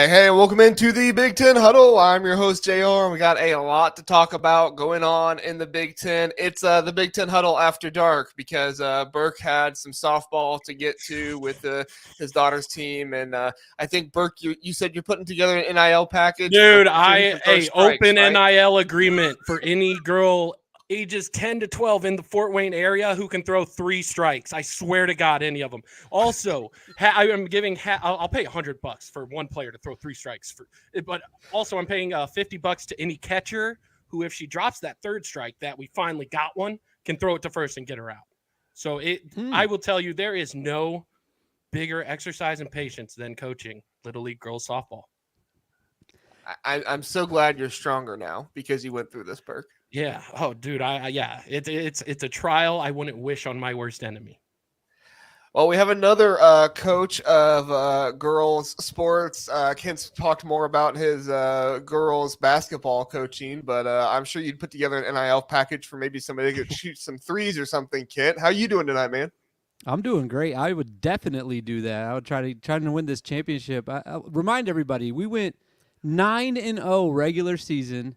Hey, welcome into the Big Ten Huddle. I'm your host, JR, and we got a lot to talk about going on in the Big Ten. It's the Big Ten Huddle after dark because Burke had some softball to get to with his daughter's team. And I think, Burke, you said you're putting together an NIL package. Dude, strikes, open right? NIL agreement for any girl ages 10 to 12 in the Fort Wayne area who can throw 3 strikes. I swear to God, any of them. Also, I'm giving I'll pay $100 for one player to throw 3 strikes but also I'm paying $50 to any catcher who, if she drops that 3rd strike that we finally got one, can throw it to first and get her out. So I will tell you, there is no bigger exercise in patience than coaching Little League girls softball. I'm so glad you're stronger now because you went through this, Burke. Yeah. Oh, dude. It's a trial I wouldn't wish on my worst enemy. Well, we have another coach of girls sports. Kent's talked more about his girls basketball coaching, but I'm sure you'd put together an NIL package for maybe somebody that could shoot some threes or something. Kent, how you doing tonight, man? I'm doing great. I would definitely do that. I would try to win this championship. I'll remind everybody, we went 9-0 regular season,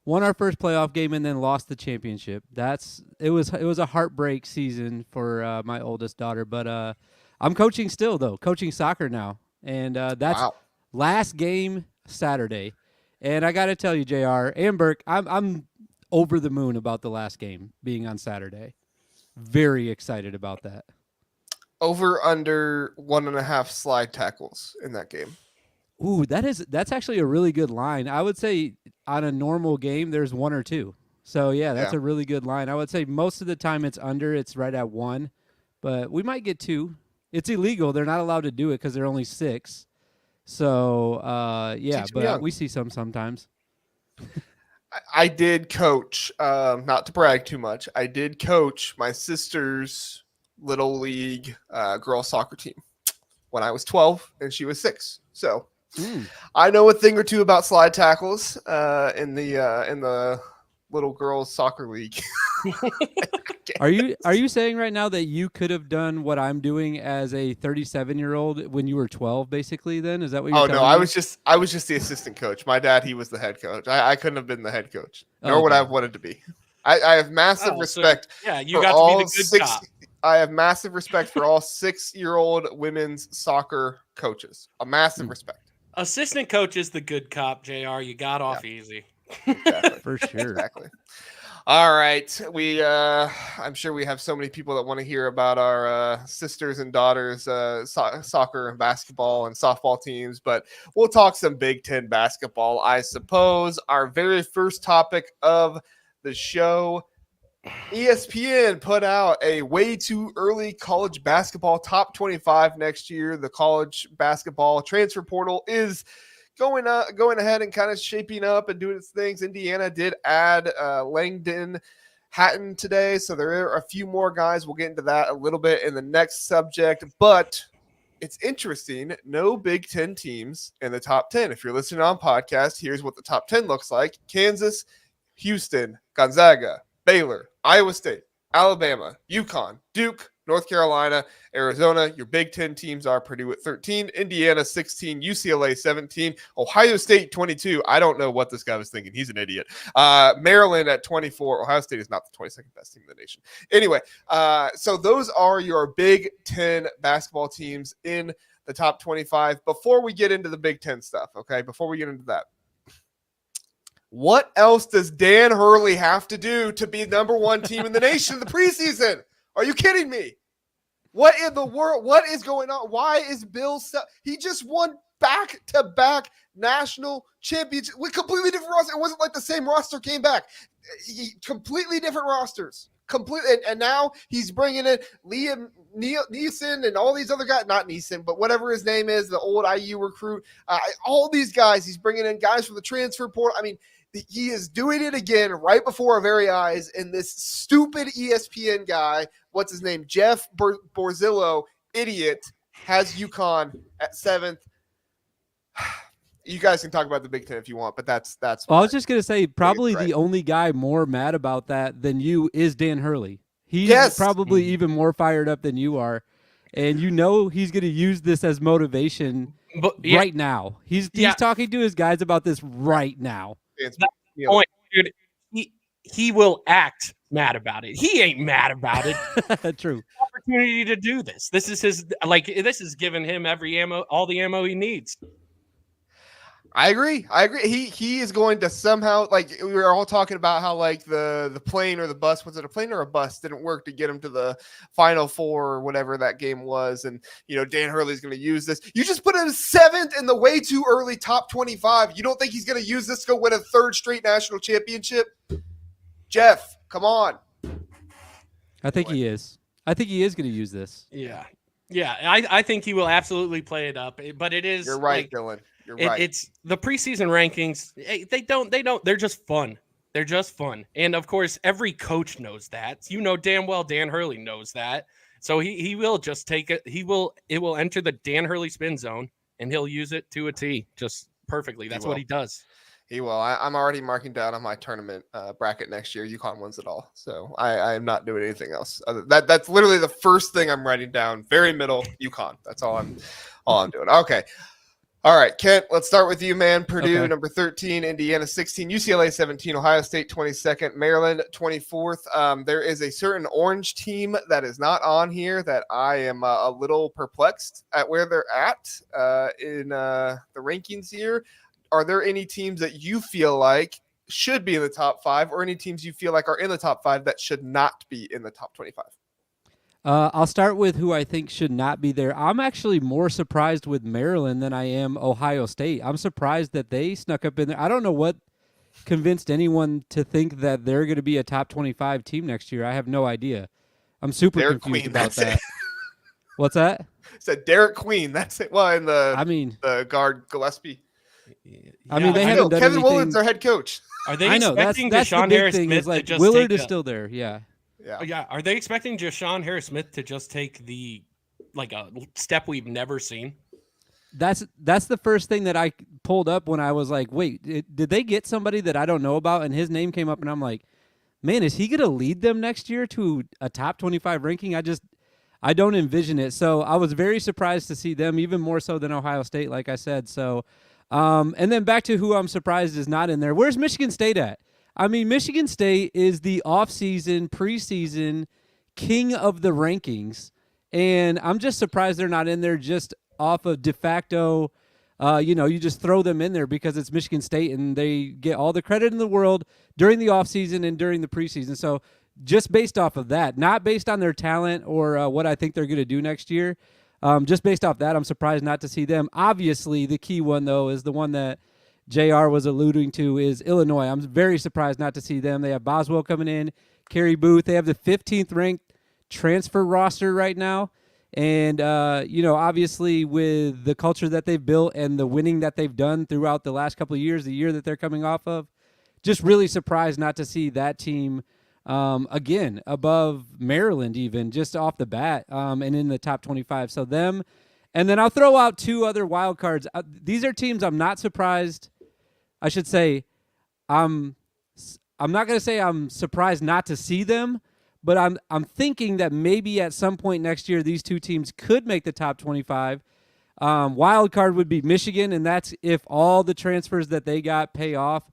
won our first playoff game, and then lost the championship. It was a heartbreak season for my oldest daughter. But I'm coaching still, though, coaching soccer now, and that's last game Saturday. And I got to tell you, JR and Burke, I'm over the moon about the last game being on Saturday. Very excited about that. Over under 1.5 slide tackles in that game. Ooh, that's actually a really good line. I would say on a normal game, there's 1 or 2. So, that's a really good line. I would say most of the time it's under. It's right at 1. But we might get 2. It's illegal. They're not allowed to do it because they're only 6. So, but we see some sometimes. I did coach, not to brag too much, I did coach my sister's Little League girls soccer team when I was 12 and she was 6. So I know a thing or two about slide tackles in the little girls soccer league. Are you saying right now that you could have done what I'm doing as a 37-year-old when you were 12? Basically, then is that what you're? Oh no, I was just the assistant coach. My dad, he was the head coach. I couldn't have been the head coach, nor would I have wanted to be. I have massive respect. So, you got to be the good cop. I have massive respect for all 6-year-old women's soccer coaches. A massive respect. Assistant coach is the good cop, JR. You got off easy. Exactly. For sure. Exactly. All right. I'm sure we have so many people that want to hear about our sisters and daughters soccer and basketball and softball teams, but we'll talk some Big Ten basketball, I suppose. Our very first topic of the show, ESPN put out a way too early college basketball top 25 next year. The college basketball transfer portal is going ahead and kind of shaping up and doing its things. Indiana did add Langdon Hatton today, so there are a few more guys. We'll get into that a little bit in the next subject, but it's interesting. No Big Ten teams in the top 10. If you're listening on podcast, here's what the top 10 looks like. Kansas, Houston, Gonzaga, Baylor, Iowa State, Alabama, UConn, Duke, North Carolina, Arizona. Your Big Ten teams are Purdue at 13, Indiana 16, UCLA 17, Ohio State 22. I don't know what this guy was thinking. He's an idiot. Maryland at 24. Ohio State is not the 22nd best team in the nation. Anyway, so those are your Big Ten basketball teams in the top 25. Before we get into the Big Ten stuff, okay, before we get into that, what else does Dan Hurley have to do to be number 1 team in the nation in the preseason? Are you kidding me? What in the world? What is going on? Why is Bill he just won back-to-back national championships with completely different rosters. It wasn't like the same roster came back. Completely different rosters. And now he's bringing in Liam Neeson and all these other guys, not Neeson, but whatever his name is, the old IU recruit. All these guys, he's bringing in guys from the transfer portal. I mean, he is doing it again right before our very eyes. And this stupid ESPN guy, what's his name? Jeff Borzillo, idiot, has UConn at 7th. You guys can talk about the Big Ten if you want, but that's. Well, I was just gonna say, probably the only guy more mad about that than you is Dan Hurley. He's probably even more fired up than you are. and you know he's going to use this as motivation right now. He's talking to his guys about this right now. That's the point, dude. He will act mad about it. He ain't mad about it. True. Opportunity to do this. This is his this is giving him all the ammo he needs. I agree. He is going to somehow, like, we were all talking about how, like, the plane or the bus, was it a plane or a bus, didn't work to get him to the Final Four or whatever that game was. And, Dan Hurley's going to use this. You just put him 7th in the way too early top 25. You don't think he's going to use this to go win a 3rd straight national championship? Jeff, come on. I think he is. I think he is going to use this. Yeah. I think he will absolutely play it up. But it is. You're right, Dylan. You're right. It's the preseason rankings. They're just fun. They're just fun. And of course, every coach knows that. Damn well Dan Hurley knows that. So he will just take it. It will enter the Dan Hurley spin zone and he'll use it to a T just perfectly. That's what he does. He will. I'm already marking down on my tournament bracket next year. UConn wins it all. So I am not doing anything else. That's literally the first thing I'm writing down. Very middle, UConn. That's all I'm doing. Okay. All right, Kent, let's start with you, man. Purdue, number 13, Indiana 16, UCLA 17, Ohio State 22nd, Maryland 24th. There is a certain orange team that is not on here that I am a little perplexed at where they're at in the rankings here. Are there any teams that you feel like should be in the top 5, or any teams you feel like are in the top 5 that should not be in the top 25? I'll start with who I think should not be there. I'm actually more surprised with Maryland than I am Ohio State. I'm surprised that they snuck up in there. I don't know what convinced anyone to think that they're going to be a top 25 team next year. I have no idea. I'm super Derek confused Queen, about that. What's that? Said Derek Queen. That's it. Well, in the guard Gillespie. I mean, they haven't done Kevin anything. Willard's their head coach. Are they I know expecting that's the Deshaun big Harris thing. Smith Is like to just Willard is still there. Yeah. Yeah. Are they expecting Deshaun Harris Smith to just take a step we've never seen? That's the first thing that I pulled up when I was like, wait, did they get somebody that I don't know about? And his name came up, and I'm like, man, is he going to lead them next year to a top 25 ranking? I don't envision it. So I was very surprised to see them, even more so than Ohio State, like I said. So, and then back to who I'm surprised is not in there. Where's Michigan State at? I mean, Michigan State is the offseason, preseason king of the rankings, and I'm just surprised they're not in there just off of de facto. You just throw them in there because it's Michigan State, and they get all the credit in the world during the offseason and during the preseason. So just based off of that, not based on their talent or what I think they're going to do next year, just based off that, I'm surprised not to see them. Obviously, the key one, though, is the one that JR was alluding to is Illinois. I'm very surprised not to see them. They have Boswell coming in, Kerry Booth. They have the 15th ranked transfer roster right now. And, obviously with the culture that they've built and the winning that they've done throughout the last couple of years, the year that they're coming off of, just really surprised not to see that team again above Maryland even just off the bat and in the top 25. So them. And then I'll throw out 2 other wild cards. These are teams I'm not surprised. I should say I'm not going to say I'm surprised not to see them, but I'm thinking that maybe at some point next year these 2 teams could make the top 25. Wild card would be Michigan, and that's if all the transfers that they got pay off.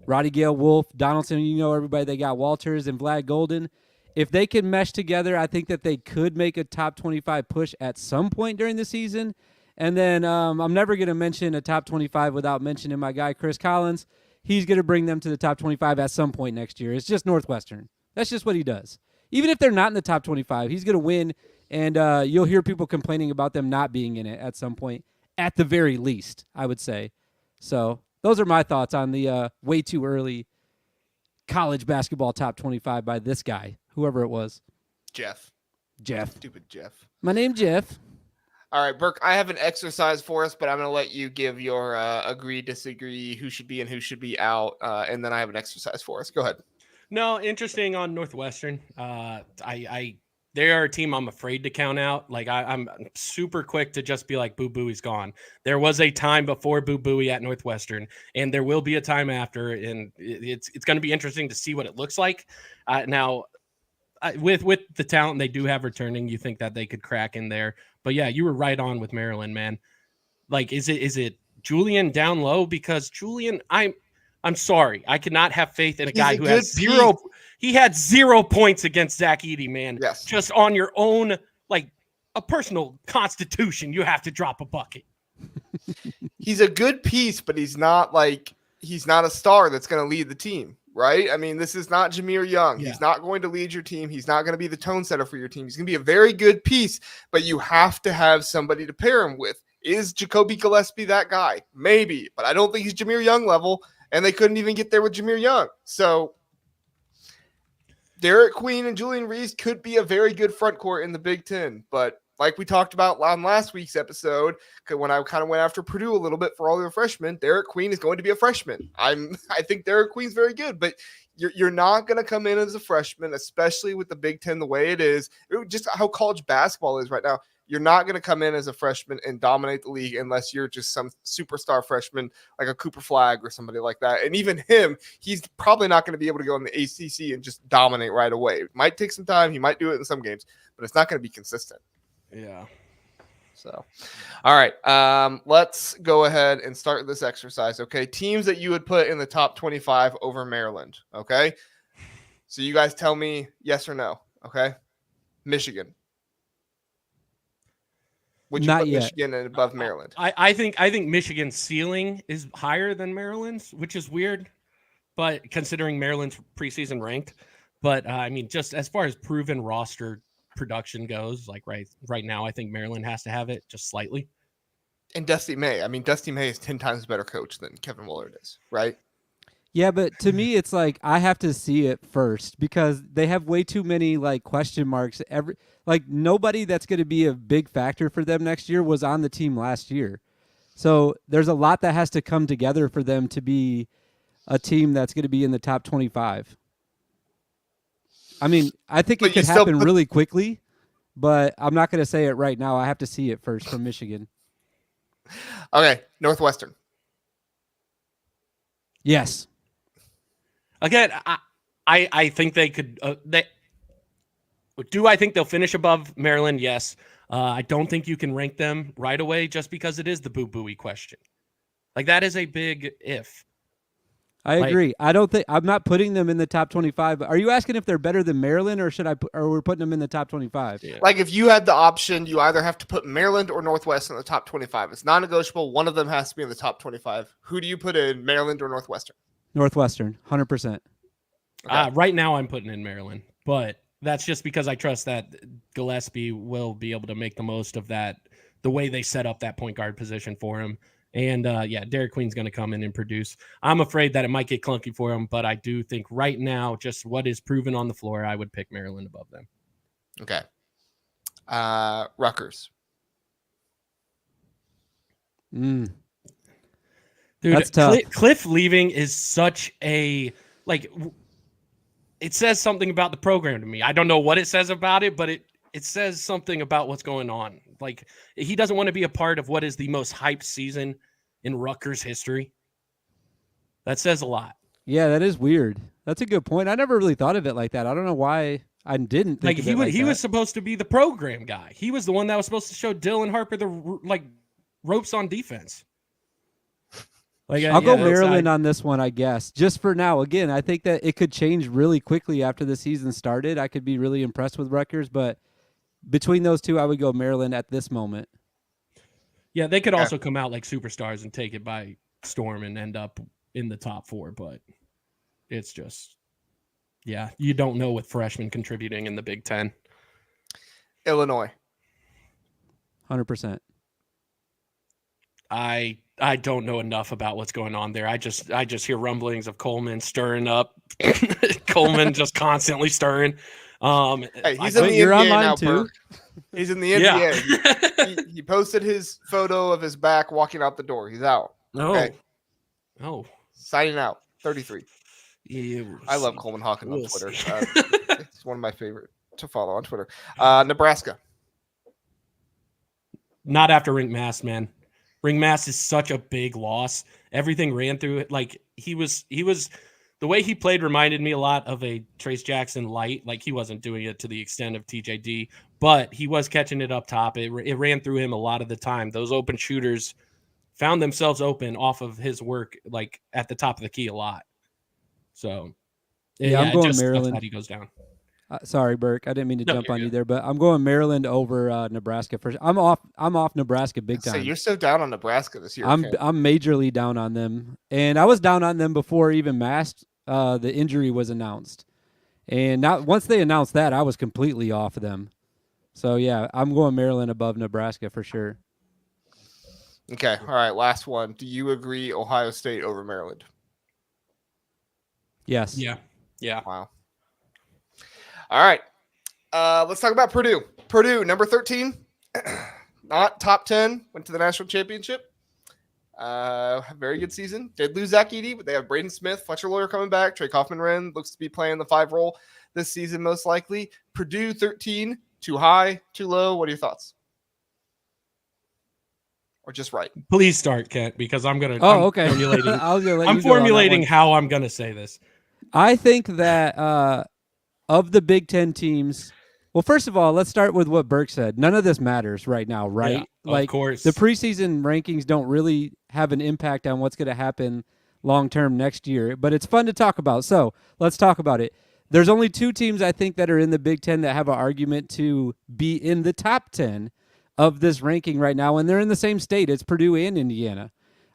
Roddy Gale, Wolf, Donaldson, everybody. They got Walters and Vlad Golden. If they can mesh together, I think that they could make a top 25 push at some point during the season. And then I'm never going to mention a top 25 without mentioning my guy, Chris Collins. He's going to bring them to the top 25 at some point next year. It's just Northwestern. That's just what he does. Even if they're not in the top 25, he's going to win, and you'll hear people complaining about them not being in it at some point, at the very least, I would say. So those are my thoughts on the way too early college basketball top 25 by this guy, whoever it was. Jeff. Stupid Jeff. My name Jeff. All right, Burke, I have an exercise for us, but I'm going to let you give your agree, disagree, who should be in, who should be out, and then I have an exercise for us. Go ahead. No, interesting on Northwestern. They are a team I'm afraid to count out. Like I'm super quick to just be like, Boo Booey's gone. There was a time before Boo Booey at Northwestern, and there will be a time after, and it's going to be interesting to see what it looks like. Now, with the talent they do have returning, you think that they could crack in there. But yeah, you were right on with Maryland, man. Like, is it Julian down low? Because Julian, I'm sorry, I cannot have faith in a guy who has zero. He had 0 points against Zach Edey, man. Yes. Just on your own, like a personal constitution, you have to drop a bucket. He's a good piece, but he's not a star that's going to lead the team, right? I mean, this is not Jameer Young. Yeah. He's not going to lead your team. He's not going to be the tone setter for your team. He's going to be a very good piece, but you have to have somebody to pair him with. Is Jacoby Gillespie that guy? Maybe, but I don't think he's Jameer Young level, and they couldn't even get there with Jameer Young. So Derek Queen and Julian Reese could be a very good front court in the Big Ten, but like we talked about on last week's episode, when I kind of went after Purdue a little bit for all their freshmen, Derek Queen is going to be a freshman. I think Derek Queen's very good, but you're not going to come in as a freshman, especially with the Big Ten the way it is, just how college basketball is right now. You're not going to come in as a freshman and dominate the league unless you're just some superstar freshman like a Cooper Flagg or somebody like that. And even him, he's probably not going to be able to go in the ACC and just dominate right away. It might take some time. He might do it in some games, but it's not going to be consistent. Yeah. So, all right. Let's go ahead and start this exercise. Okay. Teams that you would put in the top 25 over Maryland. Okay. So you guys tell me yes or no. Okay. Michigan. Would you Not put yet. Michigan above Maryland? I think Michigan's ceiling is higher than Maryland's, which is weird, but considering Maryland's preseason ranked. But I mean, just as far as proven roster production goes, like right now, I think Maryland has to have it just slightly. And Dusty May. I mean, Dusty May is 10 times better coach than Kevin Willard is, right? Yeah, but to me, it's like I have to see it first because they have way too many like question marks. Nobody that's going to be a big factor for them next year was on the team last year. So there's a lot that has to come together for them to be a team that's going to be in the top 25. I mean, I think it could happen really quickly, but I'm not going to say it right now. I have to see it first from Michigan. Okay, Northwestern. Yes. Again, I think they could. Do I think they'll finish above Maryland? Yes. I don't think you can rank them right away just because it is the boo-booey question. Like, that is a big if. I agree. I'm not putting them in the top 25. Are you asking if they're better than Maryland, or we're putting them in the top 25? Yeah. Like, if you had the option, you either have to put Maryland or Northwestern in the top 25. It's non-negotiable. One of them has to be in the top 25. Who do you put in, Maryland or Northwestern? Northwestern, 100%. Okay. Right now, I'm putting in Maryland, but that's just because I trust that Gillespie will be able to make the most of that, the way they set up that point guard position for him. And Derek Queen's going to come in and produce. I'm afraid that it might get clunky for him, but I do think right now, just what is proven on the floor, I would pick Maryland above them. Okay. Rutgers. Dude, That's tough. Cliff leaving is such a, like, it says something about the program to me. I don't know what it says about it, but it says something about what's going on. Like, he doesn't want to be a part of what is the most hyped season in Rutgers history. That says a lot. Yeah, that is weird. That's a good point. I never really thought of it like that. I don't know why I didn't think of it like he that. was supposed to be the program guy. He was the one that was supposed to show Dylan Harper the ropes on defense. I'll go Maryland on this one, I guess, just for now. Again, I think that it could change really quickly after the season started. I could be really impressed with Rutgers, but between those two, I would go Maryland at this moment. Yeah, they could also come out like superstars and take it by storm and end up in the top 4, but it's just, you don't know with freshmen contributing in the Big Ten. Illinois. 100%. I don't know enough about what's going on there. I just hear rumblings of Coleman stirring up. Coleman just constantly stirring. Hey, he's in the NBA now, Burke. He's in the NBA. Yeah. he posted his photo of his back walking out the door. He's out. Okay. Oh. Signing out. 33. I love Coleman Hawkins on Twitter. It's one of my favorite to follow on Twitter. Nebraska. Not after Ring Mass, man. Ring Mass is such a big loss. Everything ran through it. Like, he was the way he played reminded me a lot of a Trace Jackson light. Like, he wasn't doing it to the extent of TJD, but he was catching it up top. It ran through him a lot of the time. Those open shooters found themselves open off of his work, like at the top of the key a lot. So yeah, I'm going just Maryland. that he goes down. Sorry, Burke. I didn't mean to jump you're on you good. there, but I'm going Maryland over Nebraska first. I'm off Nebraska big So time. you're so down on Nebraska this year. I'm majorly down on them, and I was down on them before even the injury was announced. And now once they announced that, I was completely off of them. So yeah, I'm going Maryland above Nebraska for sure. Okay, all right. Last one. Do you agree Ohio State over Maryland? Yes. Yeah. Wow. All right. Let's talk about Purdue. Purdue, number 13, not top 10, went to the national championship. Very good season. Did lose Zach Edey, but they have Braden Smith, Fletcher Lawyer coming back. Trey Kaufman-Wren looks to be playing the 5 role this season, most likely. Purdue 13, too high, too low. What are your thoughts? Or just right? Please start, Kent, because I'm going to. Okay. I'm formulating how I'm going to say this. I think that of the Big Ten teams, well, first of all, let's start with what Burke said. None of this matters right now, right? Yeah, of course. The preseason rankings don't really have an impact on what's going to happen long-term next year, but it's fun to talk about. So let's talk about it. There's only 2 teams, I think, that are in the Big Ten that have an argument to be in the top 10 of this ranking right now, and they're in the same state. It's Purdue and Indiana.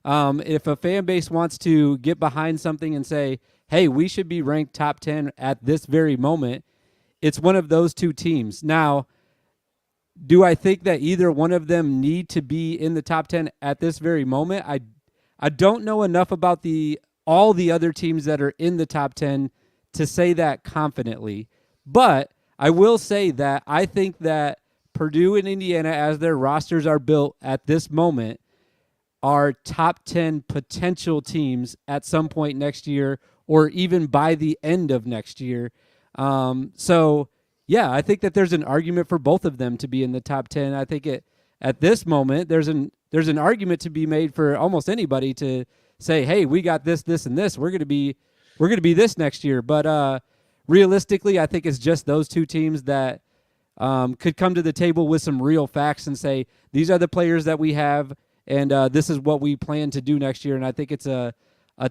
If a fan base wants to get behind something and say, hey, we should be ranked top 10 at this very moment, it's one of those 2 teams. Now, do I think that either one of them need to be in the top 10 at this very moment? I don't know enough about all the other teams that are in the top 10 to say that confidently. But I will say that I think that Purdue and Indiana, as their rosters are built at this moment, are top 10 potential teams at some point next year or even by the end of next year. So, yeah, I think that there's an argument for both of them to be in the top 10. I think at this moment there's an argument to be made for almost anybody to say, hey, we got this, and this. We're going to be this next year. But realistically, I think it's just those 2 teams that could come to the table with some real facts and say, these are the players that we have, and this is what we plan to do next year. And I think it's a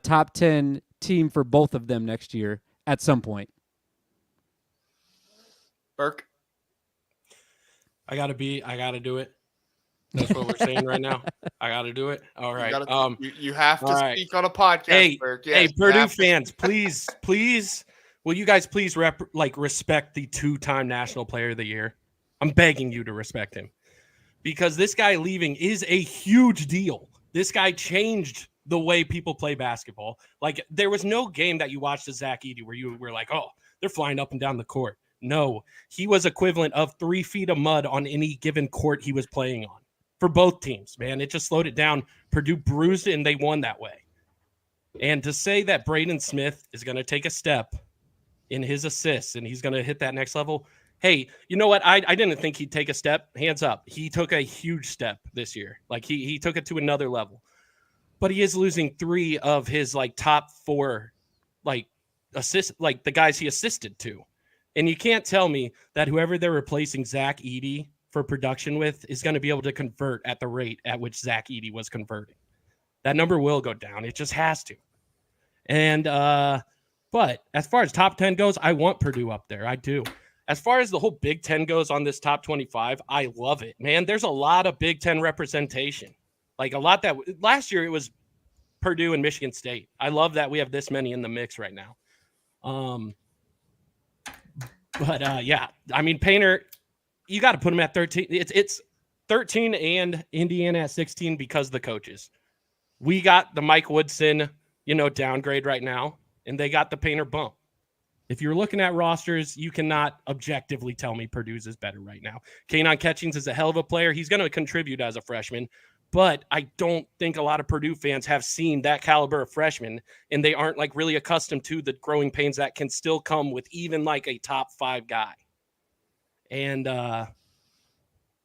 top 10 team for both of them next year at some point. Burke? I got to do it. That's what we're saying right now. I got to do it. All right. You have to speak on a podcast, Burke. Yes, hey, Purdue fans, please, will you guys please respect the 2-time National Player of the Year? I'm begging you to respect him, because this guy leaving is a huge deal. This guy changed the way people play basketball. Like, there was no game that you watched of Zach Edey where you were like, oh, they're flying up and down the court. No, he was equivalent of 3 feet of mud on any given court he was playing on for both teams, man. It just slowed it down. Purdue bruised it, and they won that way. And to say that Braden Smith is going to take a step in his assists and he's going to hit that next level, hey, you know what? I didn't think he'd take a step. Hands up. He took a huge step this year. Like, he took it to another level. But he is losing 3 of his top 4 assists, the guys he assisted to. And you can't tell me that whoever they're replacing Zach Edey for production with is going to be able to convert at the rate at which Zach Edey was converting. That number will go down. It just has to. And but as far as top 10 goes, I want Purdue up there. I do. As far as the whole Big Ten goes on this top 25, I love it, man. There's a lot of Big Ten representation. A lot that last year it was Purdue and Michigan State. I love that we have this many in the mix right now. Yeah, I mean, Painter, you got to put him at 13. It's 13 and Indiana at 16 because of the coaches. We got the Mike Woodson, downgrade right now, and they got the Painter bump. If you're looking at rosters, you cannot objectively tell me Purdue's is better right now. Kanon Catchings is a hell of a player. He's going to contribute as a freshman, but I don't think a lot of Purdue fans have seen that caliber of freshman, and they aren't really accustomed to the growing pains that can still come with even a top 5 guy. And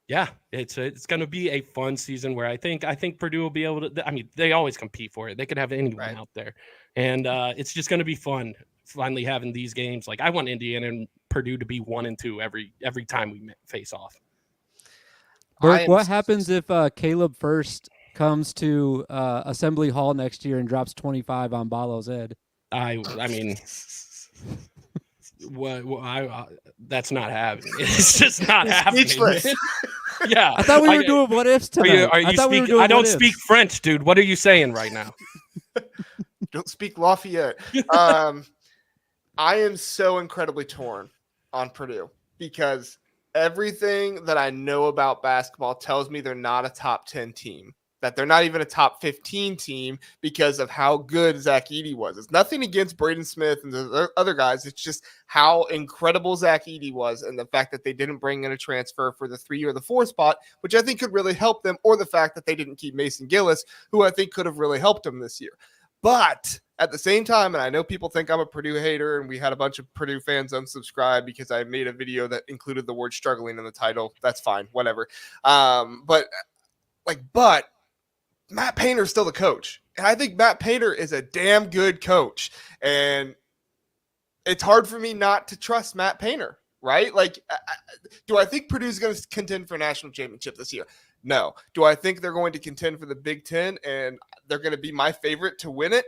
Yeah, it's going to be a fun season where I think Purdue will be able to. I mean, they always compete for it. They could have anyone out there, and it's just going to be fun. Finally, having these games. Like I want Indiana and Purdue to be 1-2 every time we face off. Burke, what happens if Caleb First comes to Assembly Hall next year and drops 25 on Balo's head? I mean. That's not happening. It's just not happening. Yeah, I thought we were doing what ifs tonight. I don't speak French, dude. What are you saying right now? Don't speak Lafayette. I am so incredibly torn on Purdue because everything that I know about basketball tells me they're not a top 10 team. That they're not even a top 15 team because of how good Zach Edey was. It's nothing against Braden Smith and the other guys. It's just how incredible Zach Edey was and the fact that they didn't bring in a transfer for the 3 or the 4 spot, which I think could really help them, or the fact that they didn't keep Mason Gillis, who I think could have really helped them this year. But at the same time, and I know people think I'm a Purdue hater, and we had a bunch of Purdue fans unsubscribe because I made a video that included the word struggling in the title. That's fine, whatever. But Matt Painter's still the coach. And I think Matt Painter is a damn good coach. And it's hard for me not to trust Matt Painter, right? Like, do I think Purdue's going to contend for a national championship this year? No. Do I think they're going to contend for the Big Ten and they're going to be my favorite to win it?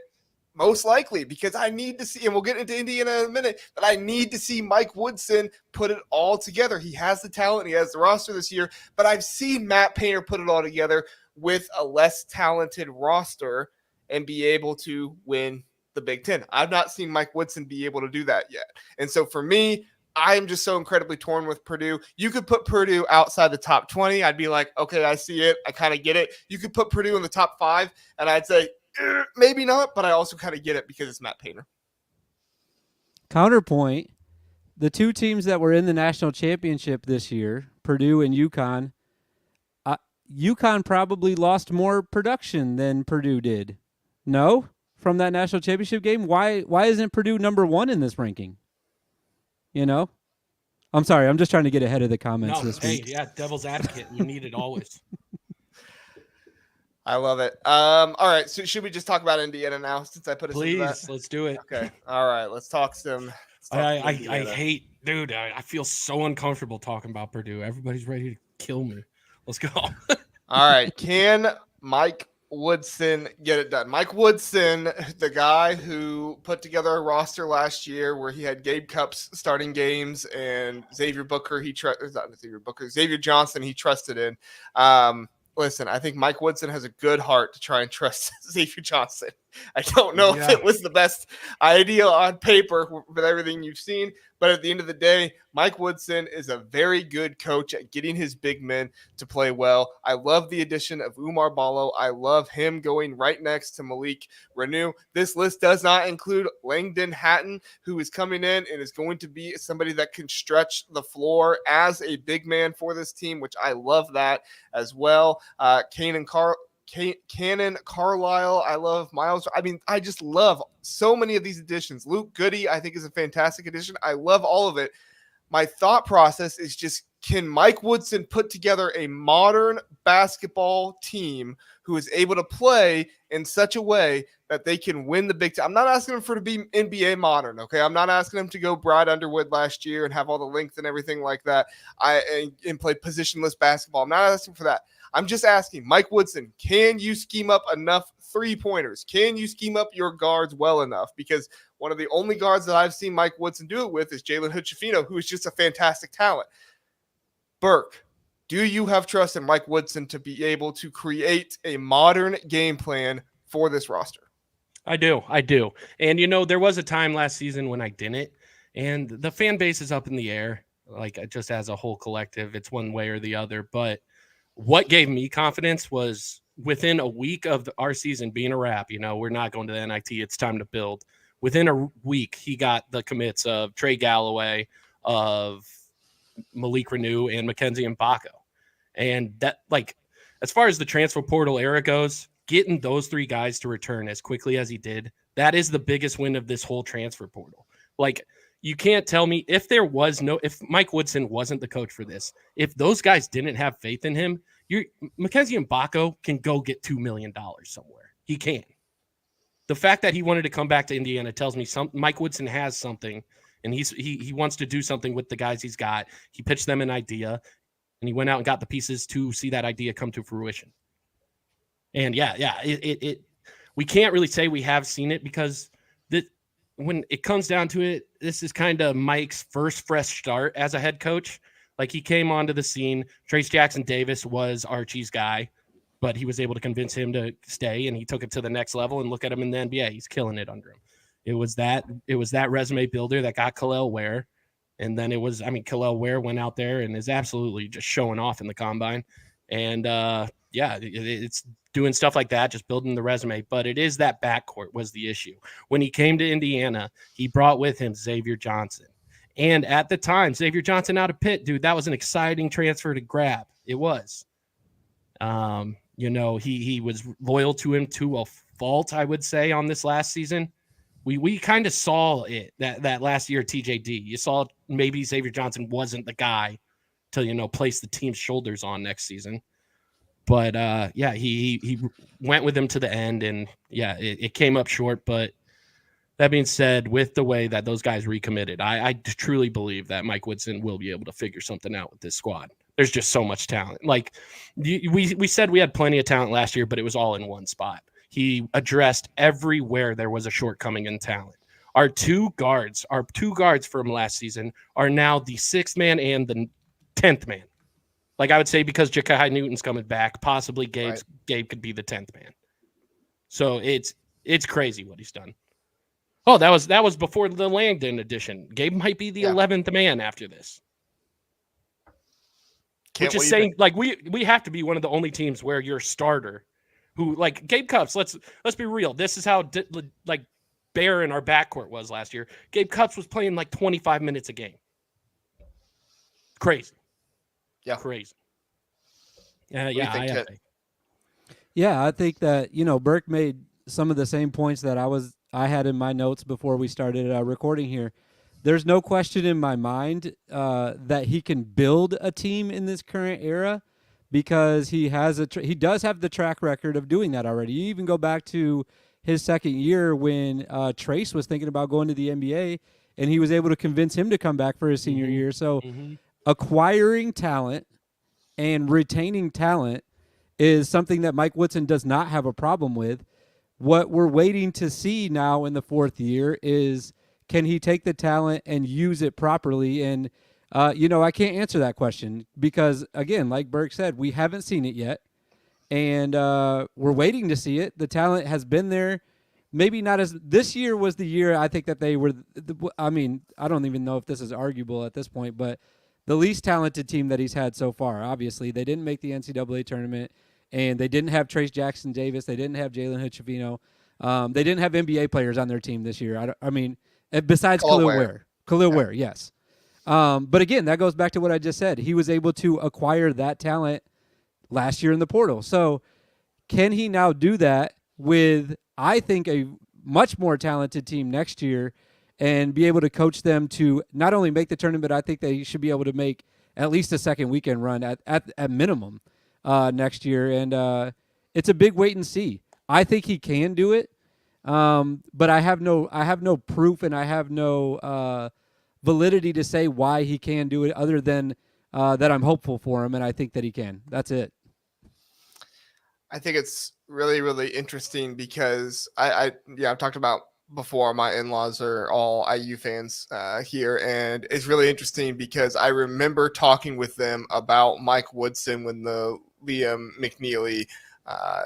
Most likely, because I need to see, and we'll get into Indiana in a minute, but I need to see Mike Woodson put it all together. He has the talent, he has the roster this year, but I've seen Matt Painter put it all together with a less talented roster and be able to win the Big Ten. I've not seen Mike Woodson be able to do that yet. And so for me, I am just so incredibly torn with Purdue. You could put Purdue outside the top 20. I'd be like, okay, I see it. I kind of get it. You could put Purdue in the top 5, and I'd say, maybe not, but I also kind of get it because it's Matt Painter. Counterpoint, the 2 teams that were in the national championship this year, Purdue and UConn, UConn probably lost more production than Purdue did. No? From that national championship game? Why isn't Purdue number 1 in this ranking? You know? I'm sorry. I'm just trying to get ahead of the comments this week. Yeah, devil's advocate. You need it always. I love it. All right. So should we just talk about Indiana now since I put it into that? Please, let's do it. Okay. All right. Let's talk some. I hate, dude. I feel so uncomfortable talking about Purdue. Everybody's ready to kill me. Let's go. All right. Can Mike Woodson get it done? Mike Woodson, the guy who put together a roster last year where he had Gabe Cupps starting games and Xavier Johnson he trusted in. Listen, I think Mike Woodson has a good heart to try and trust Xavier Johnson. I don't know if it was the best idea on paper with everything you've seen, but at the end of the day, Mike Woodson is a very good coach at getting his big men to play well. I love the addition of Oumar Ballo. I love him going right next to Malik Renew. This list does not include Langdon Hatton, who is coming in and is going to be somebody that can stretch the floor as a big man for this team, which I love that as well. Cannon Carlisle. I love Miles. I mean, I just love so many of these additions. Luke Goody, I think, is a fantastic addition. I love all of it. My thought process is just, can Mike Woodson put together a modern basketball team who is able to play in such a way that they can win the Big Ten? I'm not asking him to be NBA modern, okay? I'm not asking him to go Brad Underwood last year and have all the length and everything like that and play positionless basketball. I'm not asking for that. I'm just asking, Mike Woodson, can you scheme up enough three-pointers? Can you scheme up your guards well enough? Because one of the only guards that I've seen Mike Woodson do it with is Jalen Hood-Schifino, who is just a fantastic talent. Burke, do you have trust in Mike Woodson to be able to create a modern game plan for this roster? I do. And, there was a time last season when I didn't, and the fan base is up in the air, like just as a whole collective. It's one way or the other, but what gave me confidence was within a week of our season being a wrap, we're not going to the NIT. It's time to build. Within a week, he got the commits of Trey Galloway, of Malik Renew, and Mackenzie Mbako. And that, as far as the transfer portal era goes, getting those 3 guys to return as quickly as he did, that is the biggest win of this whole transfer portal. You can't tell me if Mike Woodson wasn't the coach for this, if those guys didn't have faith in him, Mackenzie Mbako can go get $2 million somewhere. He can. The fact that he wanted to come back to Indiana tells me Mike Woodson has something, and he wants to do something with the guys he's got. He pitched them an idea, and he went out and got the pieces to see that idea come to fruition. And we can't really say we have seen it because when it comes down to it, this is kind of Mike's first fresh start as a head coach. Like, he came onto the scene. Trace Jackson Davis was Archie's guy, but he was able to convince him to stay, and he took it to the next level. And look at him in the NBA; he's killing it under him. It was that resume builder that got Kel'el Ware, and then Kel'el Ware went out there and is absolutely just showing off in the combine, and it's doing stuff like that, just building the resume. But it is that backcourt was the issue. When he came to Indiana, he brought with him Xavier Johnson. And at the time, Xavier Johnson out of Pitt, dude, that was an exciting transfer to grab. It was. He was loyal to him to a fault, I would say, on this last season. We kind of saw it that last year at TJD. You saw maybe Xavier Johnson wasn't the guy to, place the team's shoulders on next season. But he went with him to the end, and it came up short. But that being said, with the way that those guys recommitted, I truly believe that Mike Woodson will be able to figure something out with this squad. There's just so much talent. Like, we said we had plenty of talent last year, but it was all in one spot. He addressed everywhere there was a shortcoming in talent. Our two guards from last season are now the 6th man and the 10th man. Like, I would say, because Ja'Kai Newton's coming back, possibly Gabe could be the 10th man. So it's crazy what he's done. Oh, that was before the Langdon edition. Gabe might be the 11th man after this. Which is saying, like, we have to be one of the only teams where your starter, who, like, Gabe Cupps, let's be real. This is how barren our backcourt was last year. Gabe Cupps was playing like 25 minutes a game. Crazy. Yeah. Crazy. I think that, Burke made some of the same points that I had in my notes before we started recording here. There's no question in my mind that he can build a team in this current era because he does have the track record of doing that already. You even go back to his second year when Trace was thinking about going to the NBA, and he was able to convince him to come back for his senior year. So acquiring talent and retaining talent is something that Mike Woodson does not have a problem with. What we're waiting to see now in the 4th year is, can he take the talent and use it properly? And, I can't answer that question because, again, like Burke said, we haven't seen it yet. And we're waiting to see it. The talent has been there. Maybe not as – this year was the year I think that they were – I don't even know if this is arguable at this point, but the least talented team that he's had so far. Obviously, they didn't make the NCAA tournament, and they didn't have Trace Jackson Davis. They didn't have Jalen Hood-Schifino. They didn't have NBA players on their team this year. Besides Kel'el Ware. Kel'el Ware, yes. But again, that goes back to what I just said. He was able to acquire that talent last year in the portal. So can he now do that with, I think, a much more talented team next year and be able to coach them to not only make the tournament, but I think they should be able to make at least a second weekend run at minimum next year. And it's a big wait and see. I think he can do it. But I have no proof and I have no validity to say why he can do it other than that I'm hopeful for him and I think that he can. That's it. I think it's really, really interesting because I've talked about before, my in-laws are all IU fans here, and it's really interesting because I remember talking with them about Mike Woodson when the Liam McNeely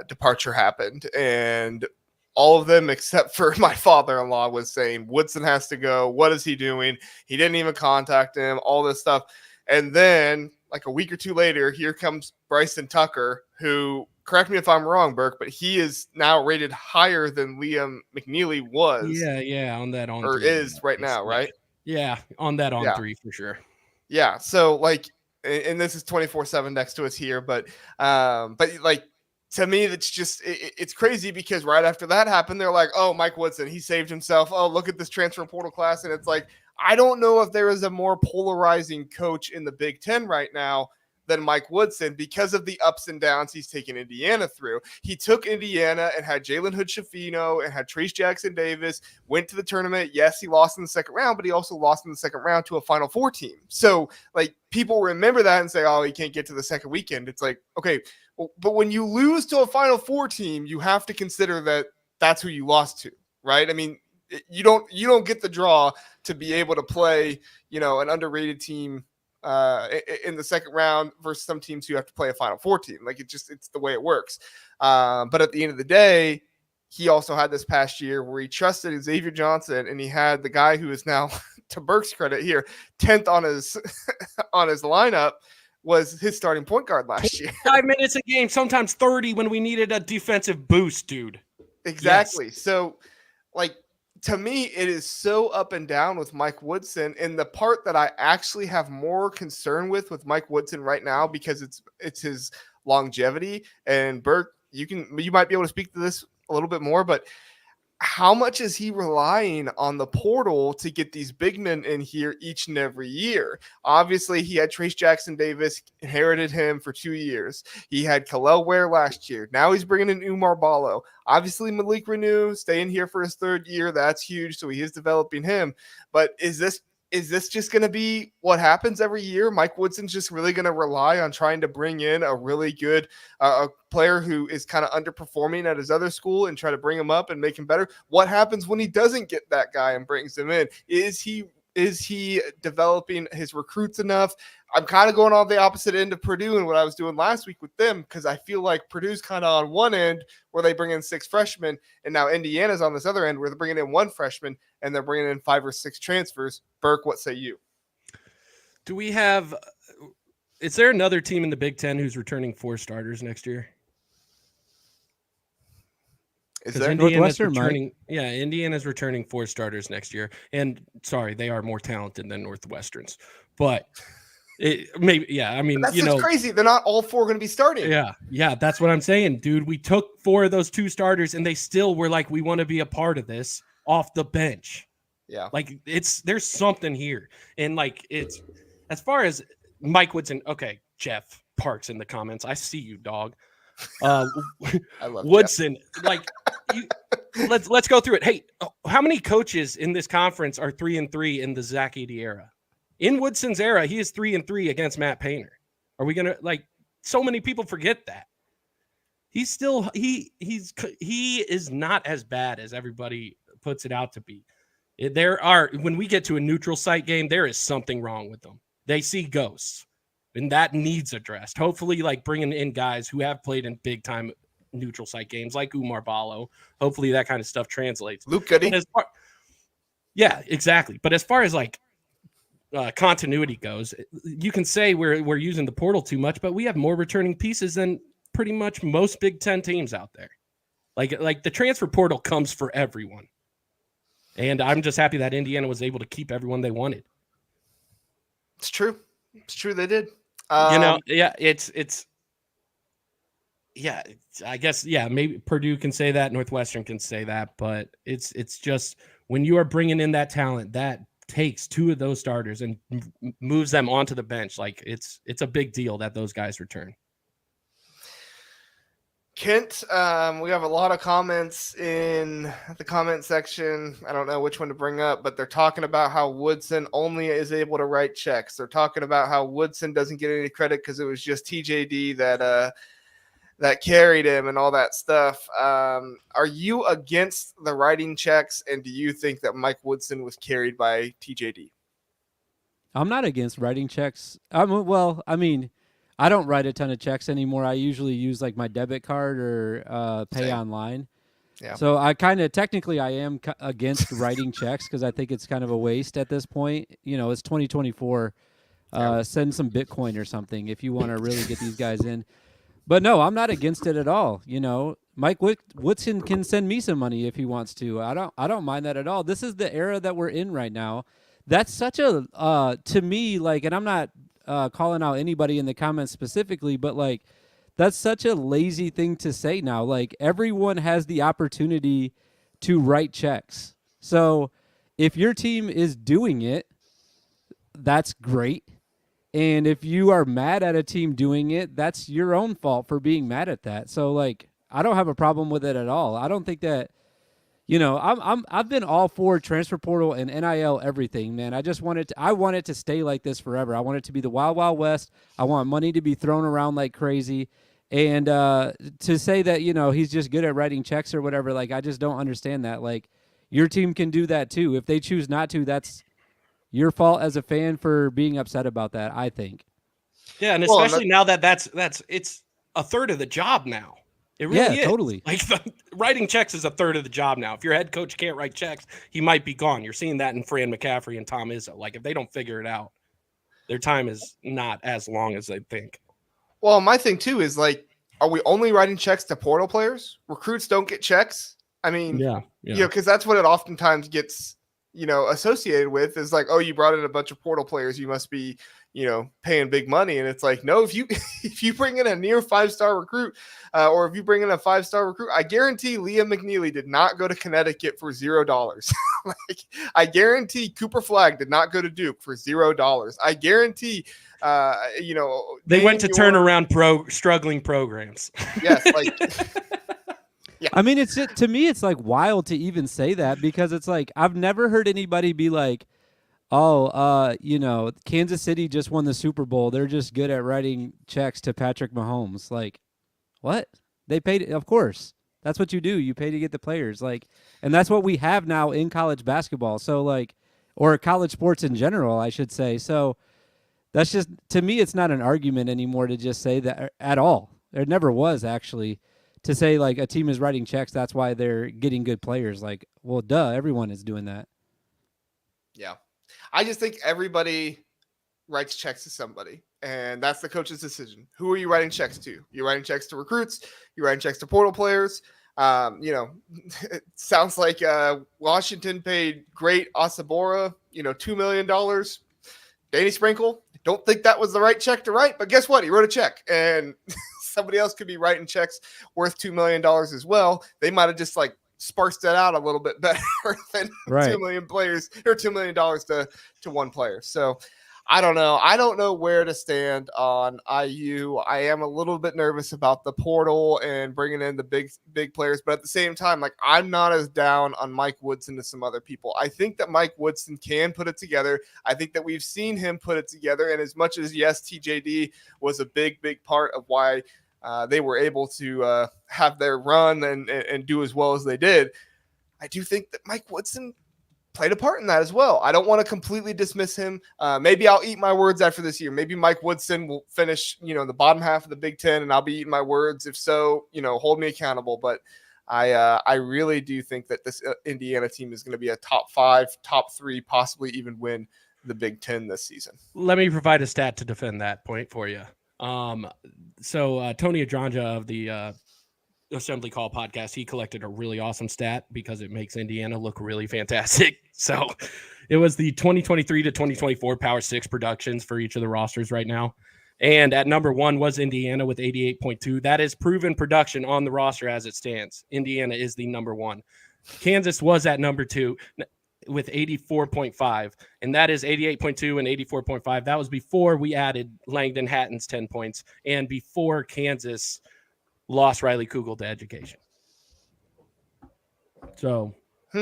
departure happened, and all of them except for my father-in-law was saying Woodson has to go. What is he doing? He didn't even contact him, all this stuff. And then like a week or two later, here comes Bryson Tucker, who, correct me if I'm wrong, Burke, but he is now rated higher than Liam McNeely was. Yeah, on that on or three. Is right now, right? Yeah, on that on three for sure. Yeah, so like, and this is 24/7 next to us here, but like, to me, that's just it's crazy because right after that happened, they're like, "Oh, Mike Woodson, he saved himself. Oh, look at this transfer portal class," and it's like, I don't know if there is a more polarizing coach in the Big Ten right now than Mike Woodson because of the ups and downs he's taken Indiana through. He took Indiana and had Jalen Hood-Schifino and had Trace Jackson-Davis, went to the tournament. Yes, he lost in the second round, but he also lost in the second round to a Final Four team. So, like, people remember that and say, oh, he can't get to the second weekend. It's like, okay, well, but when you lose to a Final Four team, you have to consider that that's who you lost to, right? I mean, you don't get the draw to be able to play, an underrated team in the second round versus some teams who have to play a Final Four team. Like it's the way it works. But at the end of the day, he also had this past year where he trusted Xavier Johnson, and he had the guy who is now, to Burke's credit here, 10th on his on his lineup, was his starting point guard last year. 5 minutes a game, sometimes 30 when we needed a defensive boost, dude. Exactly. Yes. So, like, to me, it is so up and down with Mike Woodson. And the part that I actually have more concern with Mike Woodson right now, because it's his longevity. And Burke, you might be able to speak to this a little bit more, but how much is he relying on the portal to get these big men in here each and every year? Obviously, he had Trace Jackson-Davis, inherited him for 2 years. He had Kel'el Ware last year. Now he's bringing in Umar Ballo. Obviously, Malik Renew staying here for his third year. That's huge, so he is developing him. But is this just going to be what happens every year? Mike Woodson's just really going to rely on trying to bring in a really good a player who is kind of underperforming at his other school and try to bring him up and make him better? What happens when he doesn't get that guy and brings him in? Is he developing his recruits enough? I'm kind of going on the opposite end of Purdue and what I was doing last week with them, because I feel like Purdue's kind of on one end where they bring in 6 freshmen, and now Indiana's on this other end where they're bringing in 1 freshman and they're bringing in 5 or 6 transfers. Burke, what say you? Is there another team in the Big Ten who's returning 4 starters next year? Is there? Northwestern, returning? Yeah, Indiana's returning 4 starters next year. And sorry, they are more talented than Northwestern's. But I mean, that's just crazy. They're not all 4 going to be starting. Yeah, that's what I'm saying, dude. We took 4 of those 2 starters, and they still were like, we want to be a part of this off the bench. Yeah, like there's something here, and like it's as far as Mike Woodson. Okay, Jeff Parks in the comments. I see you, dog. I love Woodson. Like, let's go through it. Hey, how many coaches in this conference are 3-3 in the Zach Edey era? In Woodson's era, he is 3-3 against Matt Painter. Are we gonna so many people forget that? He's still he is not as bad as everybody puts it out to be. When we get to a neutral site game, there is something wrong with them. They see ghosts, and that needs addressed. Hopefully, bringing in guys who have played in big time neutral site games like Umar Ballo. Hopefully that kind of stuff translates. Luke Goody. Yeah, exactly. But as far as continuity goes, you can say we're using the portal too much, but we have more returning pieces than pretty much most Big Ten teams out there. Like the transfer portal comes for everyone. And I'm just happy that Indiana was able to keep everyone they wanted. It's true. It's true they did. I guess, maybe Purdue can say that, Northwestern can say that, but it's just when you are bringing in that talent, that takes 2 of those starters and moves them onto the bench. It's a big deal that those guys return. Kent, we have a lot of comments in the comment section. I don't know which one to bring up, but they're talking about how Woodson only is able to write checks. They're talking about how Woodson doesn't get any credit because it was just TJD that carried him and all that stuff. Are you against the writing checks, and do you think that Mike Woodson was carried by TJD? I'm not against writing checks. I don't write a ton of checks anymore. I usually use my debit card or pay online. Yeah. So I am against writing checks because I think it's kind of a waste at this point. It's 2024. Send some Bitcoin or something if you want to really get these guys in. But no, I'm not against it at all. Mike Woodson can send me some money if he wants to. I don't mind that at all. This is the era that we're in right now. That's such a to me, and I'm not calling out anybody in the comments specifically, but that's such a lazy thing to say now. Everyone has the opportunity to write checks. So if your team is doing it, that's great. And if you are mad at a team doing it, that's your own fault for being mad at that. So like, I don't have a problem with it at all. I don't think that, I've been all for transfer portal and NIL everything, man. I want it to stay like this forever. I want it to be the Wild Wild West. I want money to be thrown around like crazy. And to say that, he's just good at writing checks or whatever, like, I just don't understand that. Like, your team can do that too. If they choose not to, that's your fault as a fan for being upset about that, I think. Yeah, and especially now that's it's a third of the job now. It really is. Totally. Like, writing checks is a third of the job now. If your head coach can't write checks, he might be gone. You're seeing that in Fran McCaffrey and Tom Izzo. Like, if they don't figure it out, their time is not as long as they think. Well, my thing too is like, are we only writing checks to portal players? Recruits don't get checks. I mean, because that's what it oftentimes gets, associated with is like, oh, you brought in a bunch of portal players, you must be, paying big money. And it's like, no, if you bring in a near 5-star recruit, or if you bring in a 5-star recruit, I guarantee Liam McNeely did not go to Connecticut for $0. Like, I guarantee Cooper Flagg did not go to Duke for $0. I guarantee, they went to turn around struggling programs. Yes, like. Yeah. I mean, to me, it's like wild to even say that, because it's like, I've never heard anybody be like, oh, Kansas City just won the Super Bowl. They're just good at writing checks to Patrick Mahomes. Like, what? They paid, of course. That's what you do. You pay to get the players. Like, and that's what we have now in college basketball. So like, or college sports in general, I should say. So that's just, to me, it's not an argument anymore to just say that at all. There never was, actually. To say like a team is writing checks, that's why they're getting good players. Like, well, duh, everyone is doing that. Yeah. I just think everybody writes checks to somebody, and that's the coach's decision. Who are you writing checks to? You're writing checks to recruits. You're writing checks to portal players. It sounds like Washington paid Great Asabora, $2 million. Danny Sprinkle, don't think that was the right check to write, but guess what? He wrote a check, and somebody else could be writing checks worth $2 million as well. They might have just like sparsed that out a little bit better than right. 2 million players or $2 million to one player. So I don't know. I don't know where to stand on IU. I am a little bit nervous about the portal and bringing in the big players, but at the same time, like, I'm not as down on Mike Woodson as some other people. I think that Mike Woodson can put it together. I think that we've seen him put it together. And as much as, yes, TJD was a big part of why they were able to have their run and do as well as they did, I do think that Mike Woodson played a part in that as well. I don't want to completely dismiss him. Maybe I'll eat my words after this year. Maybe Mike Woodson will finish, in the bottom half of the Big Ten, and I'll be eating my words. If so, hold me accountable. But I really do think that this Indiana team is going to be a top 5, top 3, possibly even win the Big Ten this season. Let me provide a stat to defend that point for you. So Tony Adranja of the Assembly Call podcast, he collected a really awesome stat because it makes Indiana look really fantastic. So it was the 2023 to 2024 Power 6 productions for each of the rosters right now. And at number 1 was Indiana with 88.2. That is proven production on the roster as it stands. Indiana is the number 1. Kansas was at number 2 with 84.5, and that is 88.2 and 84.5. That was before we added Langdon Hatton's 10 points and before Kansas lost Riley Kugel to education. So